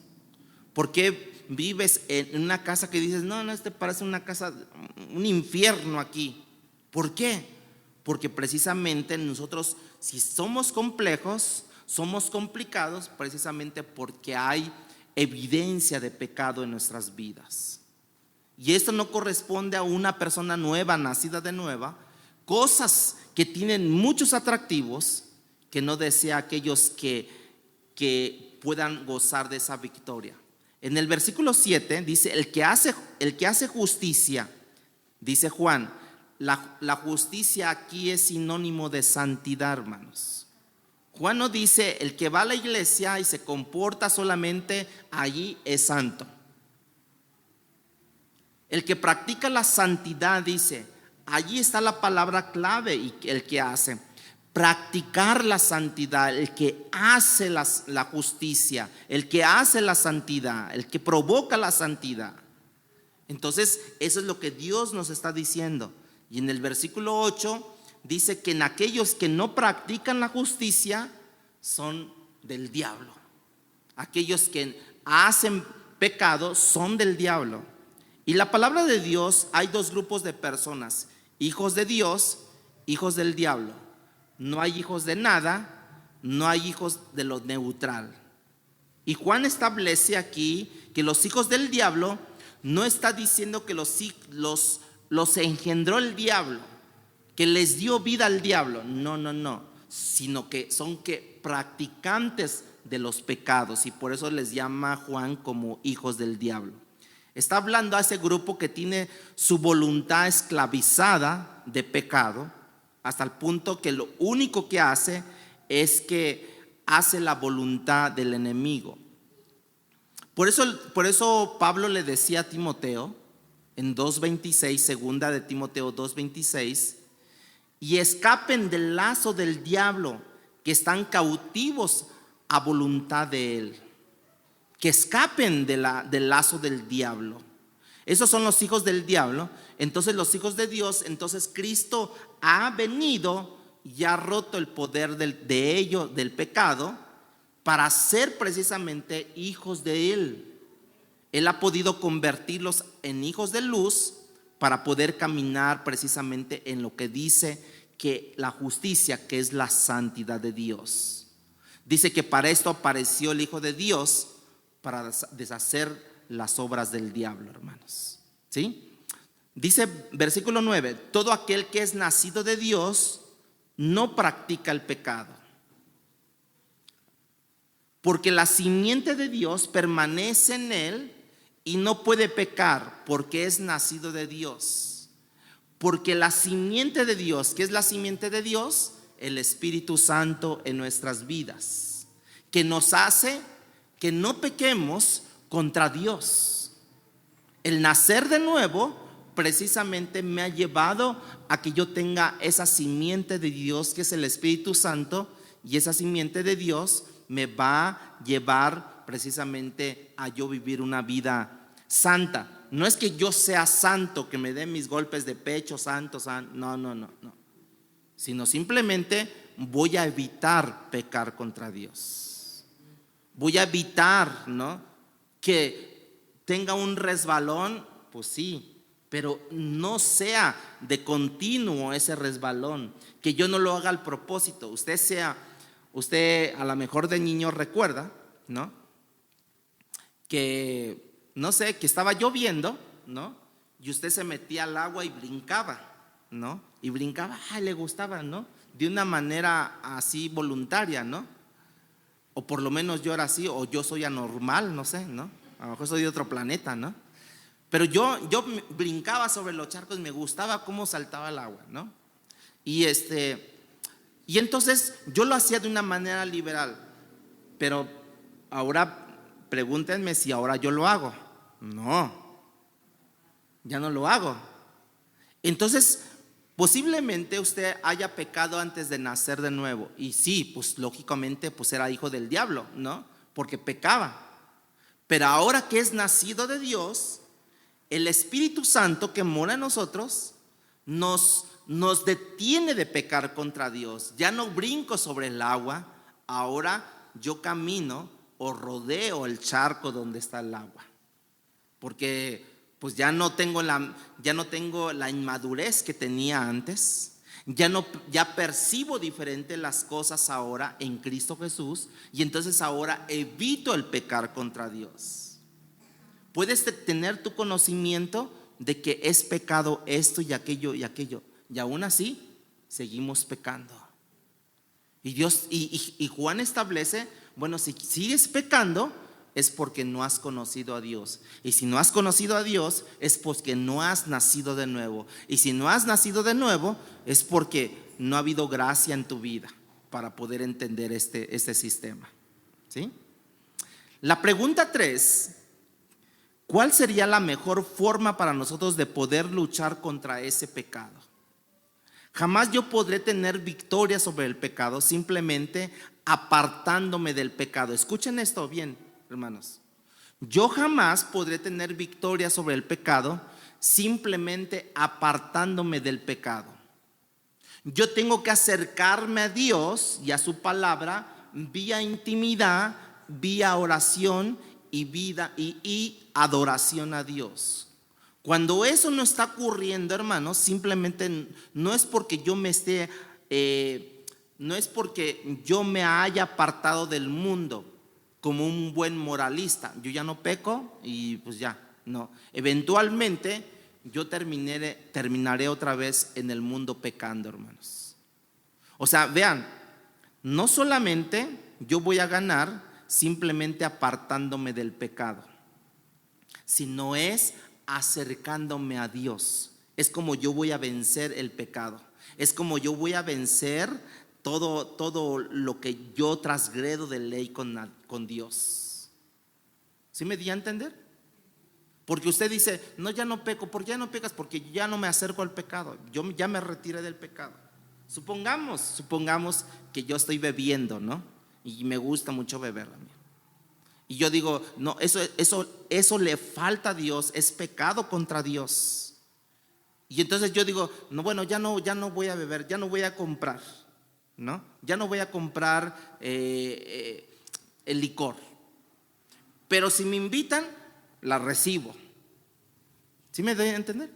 ¿Por qué vives en una casa que dices, no, este parece una casa, un infierno aquí? ¿Por qué? Porque precisamente nosotros, si somos complejos, somos complicados, precisamente porque hay evidencia de pecado en nuestras vidas. Y esto no corresponde a una persona nueva, nacida de nueva, cosas que tienen muchos atractivos, que no desea aquellos que puedan gozar de esa victoria. En el versículo 7 dice, el que hace justicia, dice Juan, la justicia aquí es sinónimo de santidad, hermanos. Juan no dice el que va a la iglesia y se comporta solamente allí es santo. El que practica la santidad, dice, allí está la palabra clave, y el que hace practicar la santidad, el que hace la justicia, el que hace la santidad, el que provoca la santidad. Entonces eso es lo que Dios nos está diciendo. Y en el versículo 8 dice que en aquellos que no practican la justicia son del diablo. Aquellos que hacen pecado son del diablo. Y la palabra de Dios, hay dos grupos de personas: hijos de Dios, hijos del diablo. No hay hijos de nada, no hay hijos de lo neutral. Y Juan establece aquí que los hijos del diablo no está diciendo que los engendró el diablo, que les dio vida al diablo. No, sino que son practicantes de los pecados, y por eso les llama Juan como hijos del diablo. Está hablando a ese grupo que tiene su voluntad esclavizada de pecado, hasta el punto que lo único que hace es que hace la voluntad del enemigo. Por eso Pablo le decía a Timoteo en 2:26, segunda de Timoteo 2:26, y escapen del lazo del diablo, que están cautivos a voluntad de él. Que escapen del lazo del diablo. Esos son los hijos del diablo. Entonces los hijos de Dios, entonces Cristo ha venido y ha roto el poder de ellos, del pecado, para ser precisamente hijos de Él. Él ha podido convertirlos en hijos de luz para poder caminar precisamente en lo que dice que la justicia, que es la santidad de Dios. Dice que para esto apareció el Hijo de Dios, para deshacer las obras del diablo, hermanos. ¿Sí? Dice versículo 9: todo aquel que es nacido de Dios no practica el pecado, porque la simiente de Dios permanece en él y no puede pecar, porque es nacido de Dios. Porque la simiente de Dios, ¿qué es la simiente de Dios? El Espíritu Santo en nuestras vidas, que nos hace que no pequemos contra Dios. El nacer de nuevo precisamente me ha llevado a que yo tenga esa simiente de Dios, que es el Espíritu Santo, y esa simiente de Dios me va a llevar precisamente a yo vivir una vida santa. No es que yo sea santo, que me den mis golpes de pecho, santo, no, sino simplemente voy a evitar pecar contra Dios. Voy a evitar, que tenga un resbalón, pues sí, pero no sea de continuo ese resbalón, que yo no lo haga al propósito. Usted a lo mejor de niño recuerda, que que estaba lloviendo, y usted se metía al agua y brincaba, y brincaba, le gustaba, de una manera así voluntaria, o por lo menos yo era así, o yo soy anormal, no sé, a lo mejor soy de otro planeta, pero yo brincaba sobre los charcos, me gustaba cómo saltaba el agua, y entonces yo lo hacía de una manera liberal. Pero ahora pregúntenme si ahora yo lo hago. No, ya no lo hago. Entonces posiblemente usted haya pecado antes de nacer de nuevo, y sí, pues lógicamente pues era hijo del diablo, porque pecaba. Pero ahora que es nacido de Dios, el Espíritu Santo que mora en nosotros nos detiene de pecar contra Dios. Ya no brinco sobre el agua, ahora yo camino o rodeo el charco donde está el agua, porque pues ya no tengo la inmadurez que tenía antes. Ya percibo diferente las cosas ahora en Cristo Jesús, y entonces ahora evito el pecar contra Dios. Puedes tener tu conocimiento de que es pecado esto y aquello, y aún así seguimos pecando. Y Dios y Juan establece, bueno, si sigues pecando es porque no has conocido a Dios, y si no has conocido a Dios es porque no has nacido de nuevo, y si no has nacido de nuevo es porque no ha habido gracia en tu vida. para poder entender este sistema, ¿sí? La pregunta 3: ¿cuál sería la mejor forma para nosotros de poder luchar contra ese pecado? Jamás yo podré tener victoria sobre el pecado simplemente apartándome del pecado. Escuchen esto bien, hermanos. Yo jamás podré tener victoria sobre el pecado simplemente apartándome del pecado. Yo tengo que acercarme a Dios y a su palabra vía intimidad, vía oración y adoración a Dios. Cuando eso no está ocurriendo, hermanos, simplemente no es porque yo no es porque yo me haya apartado del mundo como un buen moralista. Yo ya no peco y pues ya, no. Eventualmente yo terminaré otra vez en el mundo pecando, hermanos. O sea, vean, no solamente yo voy a ganar simplemente apartándome del pecado, sino es acercándome a Dios. Es como yo voy a vencer el pecado. Es como yo voy a vencer todo lo que yo transgredo de ley con Dios. ¿Sí me di a entender? Porque usted dice, no, ya no peco. ¿Por qué ya no pecas? Porque ya no me acerco al pecado. Yo ya me retiré del pecado. Supongamos que yo estoy bebiendo, ¿no? Y me gusta mucho beber a mí. Y yo digo, no, eso le falta a Dios, es pecado contra Dios. Y entonces yo digo, no, bueno, ya no voy a beber, ya no voy a comprar, ¿no? Ya no voy a comprar el licor. Pero si me invitan, la recibo. ¿Sí me doy a entender?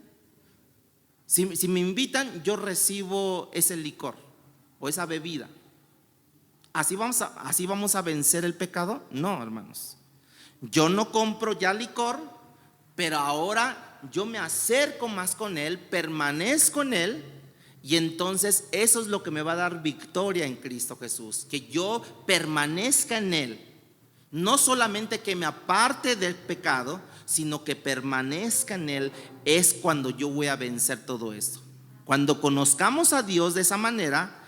Si me invitan, yo recibo ese licor o esa bebida. ¿Así vamos a vencer el pecado? No, hermanos. Yo no compro ya licor, pero ahora yo me acerco más con Él, permanezco en Él, y entonces eso es lo que me va a dar victoria en Cristo Jesús. Que yo permanezca en Él. No solamente que me aparte del pecado, sino que permanezca en Él, es cuando yo voy a vencer todo esto. Cuando conozcamos a Dios de esa manera,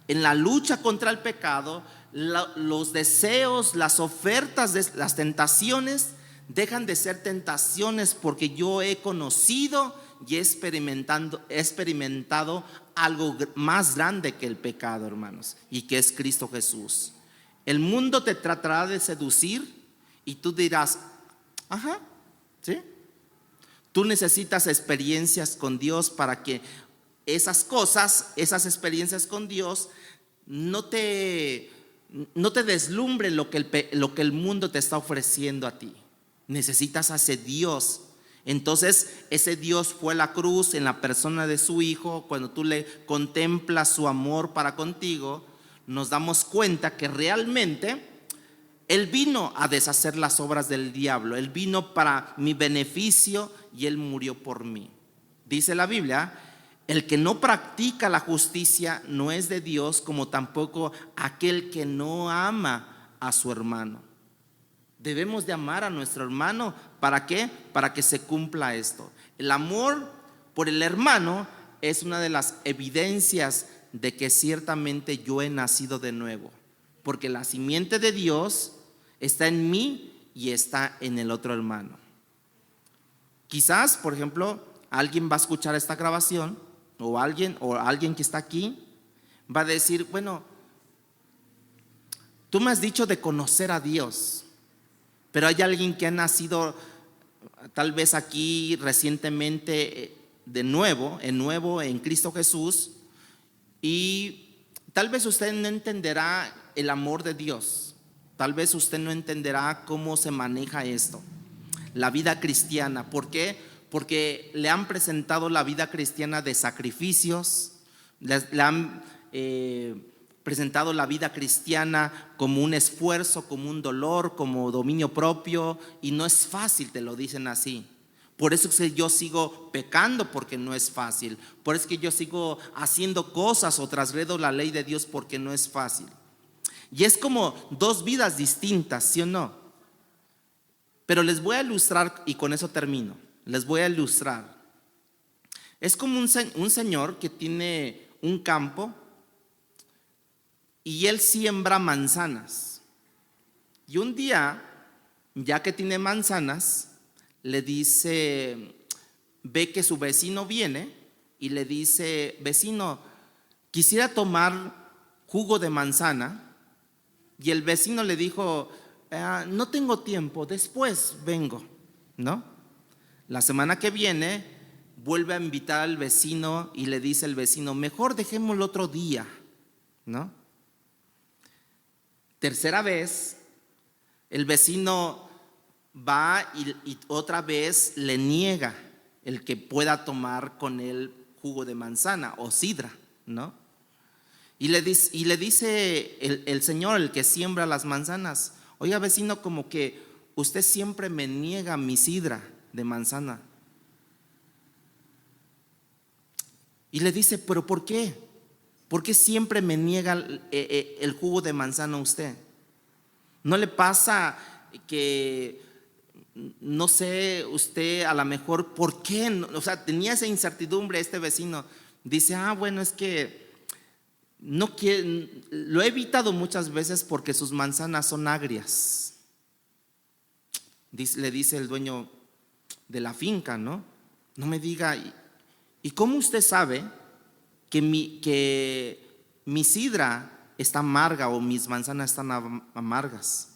en la lucha contra el pecado, los deseos, las ofertas, las tentaciones dejan de ser tentaciones, porque yo he conocido y he experimentado algo más grande que el pecado, hermanos, y que es Cristo Jesús. El mundo te tratará de seducir y tú dirás, ajá, ¿sí? Tú necesitas experiencias con Dios para que esas experiencias con Dios no te deslumbre lo que el mundo te está ofreciendo a ti. Necesitas a ese Dios. Entonces ese Dios fue a la cruz en la persona de su Hijo. Cuando tú le contemplas su amor para contigo, nos damos cuenta que realmente Él vino a deshacer las obras del diablo. Él vino para mi beneficio y Él murió por mí. Dice la Biblia, el que no practica la justicia no es de Dios, como tampoco aquel que no ama a su hermano. Debemos de amar a nuestro hermano. ¿Para qué? Para que se cumpla esto. El amor por el hermano es una de las evidencias de que ciertamente yo he nacido de nuevo, porque la simiente de Dios está en mí y está en el otro hermano. Quizás, por ejemplo, alguien va a escuchar esta grabación, o alguien que está aquí va a decir, bueno, tú me has dicho de conocer a Dios, pero hay alguien que ha nacido tal vez aquí recientemente de nuevo en Cristo Jesús, y tal vez usted no entenderá el amor de Dios. Tal vez usted no entenderá cómo se maneja esto, la vida cristiana. ¿Por qué? Porque le han presentado la vida cristiana de sacrificios, le han presentado la vida cristiana como un esfuerzo, como un dolor, como dominio propio, y no es fácil, te lo dicen así. Por eso es que yo sigo pecando, porque no es fácil. Por eso es que yo sigo haciendo cosas o transgredo la ley de Dios, porque no es fácil. Y es como dos vidas distintas, ¿sí o no? Pero les voy a ilustrar, y con eso termino. Les voy a ilustrar. Es como un señor que tiene un campo y él siembra manzanas. Y un día, ya que tiene manzanas, le dice, ve que su vecino viene y le dice, vecino, quisiera tomar jugo de manzana. Y el vecino le dijo, no tengo tiempo, después vengo, ¿no? La semana que viene vuelve a invitar al vecino y le dice el vecino, mejor dejémoslo otro día, ¿no? Tercera vez, el vecino va y otra vez le niega el que pueda tomar con él jugo de manzana o sidra, ¿no? Y le dice el señor, el que siembra las manzanas, oiga vecino, como que usted siempre me niega mi sidra de manzana. Y le dice, pero ¿por qué? ¿Por qué siempre me niega el jugo de manzana a usted? ¿No le pasa que, no sé, usted a lo mejor, ¿por qué? O sea, tenía esa incertidumbre este vecino. Dice, bueno, es que no quiere, lo he evitado muchas veces porque sus manzanas son agrias. Le dice el dueño de la finca, ¿no? No me diga, ¿y cómo usted sabe que mi sidra está amarga o mis manzanas están amargas?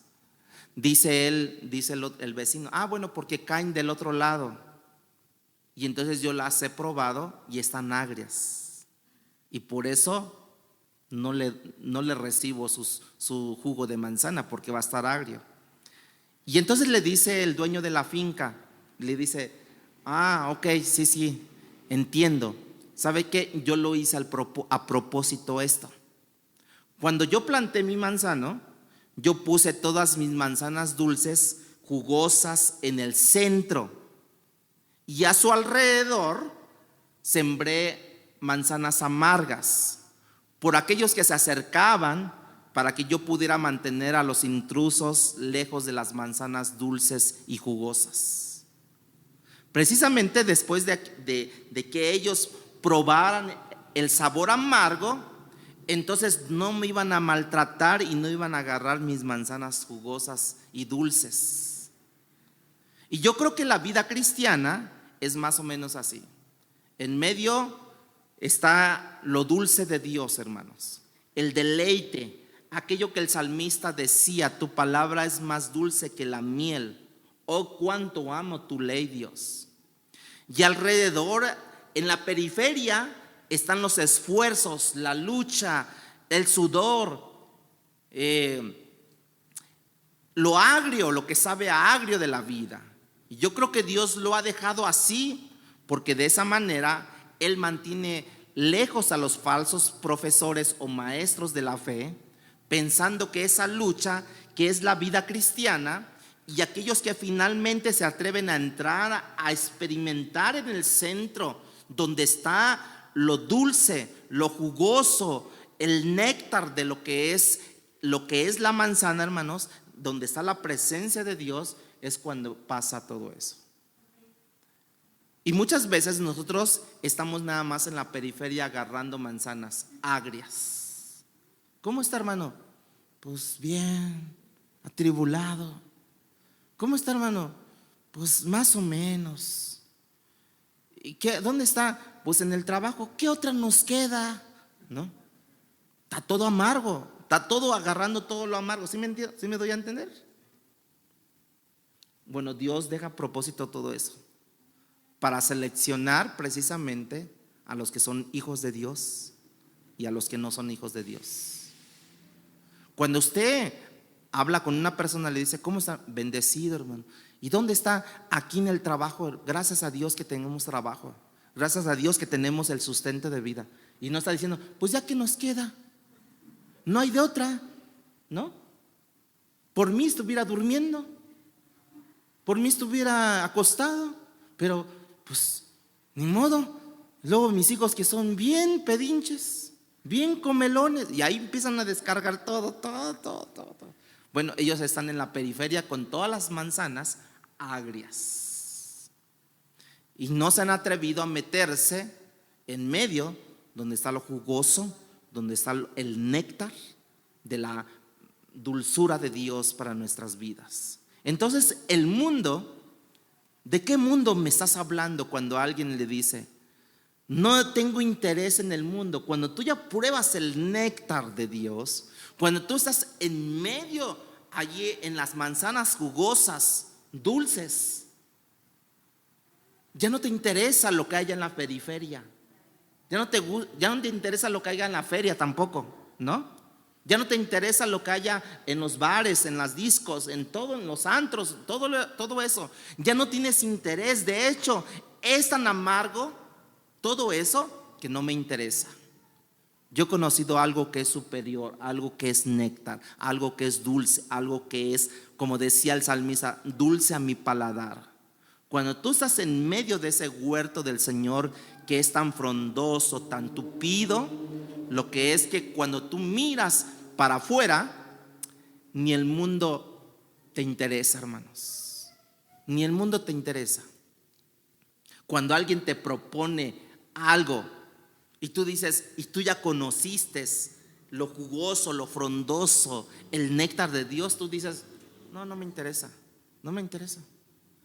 Dice el vecino, bueno, porque caen del otro lado. Y entonces yo las he probado y están agrias. Y por eso no le recibo su jugo de manzana, porque va a estar agrio. Y entonces le dice el dueño de la finca, le dice, ok, sí, entiendo. ¿Sabe qué? Yo lo hice a propósito esto. Cuando yo planté mi manzano, yo puse todas mis manzanas dulces, jugosas en el centro, y a su alrededor sembré manzanas amargas por aquellos que se acercaban, para que yo pudiera mantener a los intrusos lejos de las manzanas dulces y jugosas. Precisamente después de que ellos probaran el sabor amargo, entonces no me iban a maltratar y no iban a agarrar mis manzanas jugosas y dulces. Y yo creo que la vida cristiana es más o menos así. En medio está lo dulce de Dios, hermanos, el deleite, aquello que el salmista decía, tu palabra es más dulce que la miel, oh cuánto amo tu ley, Dios. Y alrededor, en la periferia, están los esfuerzos, la lucha, el sudor, lo agrio, lo que sabe a agrio de la vida. Y yo creo que Dios lo ha dejado así, porque de esa manera Él mantiene lejos a los falsos profesores o maestros de la fe, pensando que esa lucha, que es la vida cristiana, y aquellos que finalmente se atreven a entrar, a experimentar en el centro, donde está lo dulce, lo jugoso, el néctar de lo que es la manzana, hermanos, donde está la presencia de Dios, es cuando pasa todo eso. Y muchas veces nosotros estamos nada más en la periferia agarrando manzanas agrias. ¿Cómo está, hermano? Pues bien, atribulado. ¿Cómo está, hermano? Pues más o menos. ¿Y dónde está? Pues en el trabajo. ¿Qué otra nos queda? ¿No? Está todo amargo. Está todo agarrando todo lo amargo. ¿Sí me doy a entender? Bueno, Dios deja a propósito todo eso para seleccionar precisamente a los que son hijos de Dios y a los que no son hijos de Dios. Cuando usted habla con una persona, le dice, ¿cómo está? Bendecido, hermano. ¿Y dónde está? Aquí en el trabajo. Gracias a Dios que tenemos trabajo. Gracias a Dios que tenemos el sustento de vida. Y no está diciendo, pues ya que nos queda, no hay de otra, ¿no? Por mí estuviera durmiendo, por mí estuviera acostado, pero pues ni modo. Luego mis hijos, que son bien pedinches, bien comelones, y ahí empiezan a descargar todo. Bueno, ellos están en la periferia con todas las manzanas agrias y no se han atrevido a meterse en medio donde está lo jugoso, donde está el néctar, de la dulzura de Dios para nuestras vidas. Entonces, el mundo, ¿de qué mundo me estás hablando cuando alguien le dice, no tengo interés en el mundo? Cuando tú ya pruebas el néctar de Dios, cuando tú estás en medio allí en las manzanas jugosas, dulces, ya no te interesa lo que haya en la periferia. Ya no te interesa lo que haya en la feria tampoco, ¿no? Ya no te interesa lo que haya en los bares, en las discos, en los antros, todo eso. Ya no tienes interés. De hecho, es tan amargo todo eso que no me interesa. Yo he conocido algo que es superior, algo que es néctar, algo que es dulce, algo que es, como decía el salmista, dulce a mi paladar. Cuando tú estás en medio de ese huerto del Señor que es tan frondoso, tan tupido, lo que es que cuando tú miras para afuera, ni el mundo te interesa, hermanos. Ni el mundo te interesa. Cuando alguien te propone algo y tú dices, y tú ya conociste lo jugoso, lo frondoso, el néctar de Dios, tú dices, no me interesa, no me interesa.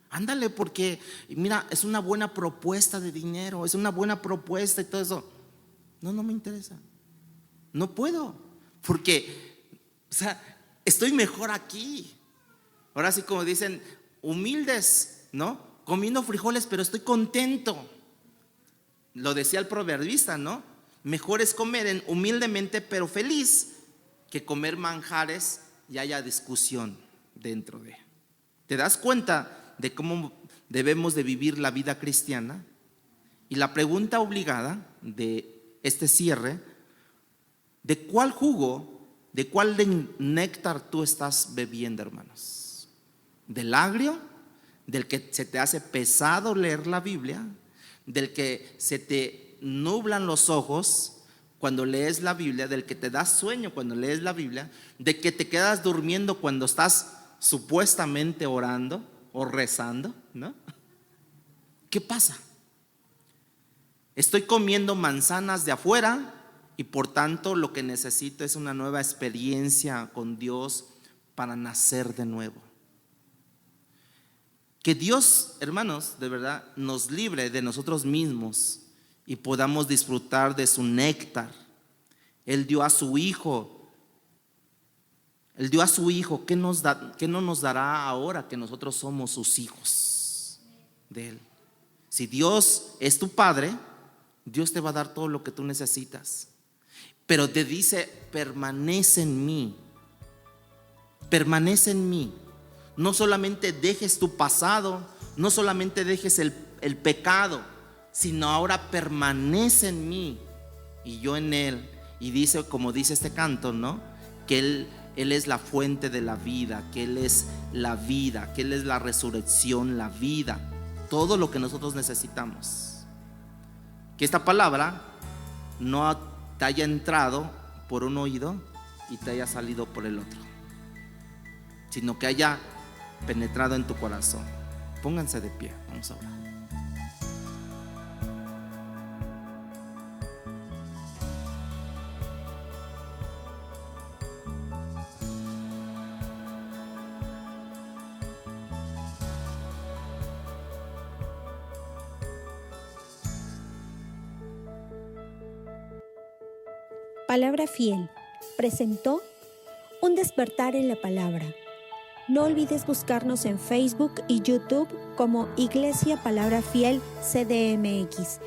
Ándale, porque mira, es una buena propuesta de dinero, es una buena propuesta y todo eso. No me interesa. No puedo, porque, estoy mejor aquí. Ahora sí, como dicen, humildes, ¿no? Comiendo frijoles, pero estoy contento. Lo decía el proverbista, ¿no? Mejor es comer humildemente, pero feliz, que comer manjares y haya discusión dentro de. ¿Te das cuenta de cómo debemos de vivir la vida cristiana? Y la pregunta obligada de este cierre, ¿de cuál jugo, de cuál néctar tú estás bebiendo, hermanos? ¿Del agrio? ¿Del que se te hace pesado leer la Biblia? ¿Del que se te nublan los ojos cuando lees la Biblia? ¿Del que te da sueño cuando lees la Biblia? ¿De que te quedas durmiendo cuando estás supuestamente orando o rezando, ¿no? ¿Qué pasa? Estoy comiendo manzanas de afuera y por tanto lo que necesito es una nueva experiencia con Dios para nacer de nuevo. Que Dios, hermanos, de verdad nos libre de nosotros mismos y podamos disfrutar de su néctar. Él dio a su Hijo. ¿Qué no nos dará ahora que nosotros somos sus hijos de Él? Si Dios es tu Padre, Dios te va a dar todo lo que tú necesitas. Pero te dice, permanece en mí. Permanece en mí. No solamente dejes tu pasado, no solamente dejes el pecado, sino ahora permanece en mí y yo en Él. Y dice, como dice este canto, ¿no? Que Él es la fuente de la vida, que Él es la vida, que Él es la resurrección, la vida, todo lo que nosotros necesitamos. Que esta palabra no te haya entrado por un oído y te haya salido por el otro, sino que haya penetrado en tu corazón. Pónganse de pie, vamos a orar. Palabra Fiel presentó Un despertar en la palabra. No olvides buscarnos en Facebook y YouTube como Iglesia Palabra Fiel CDMX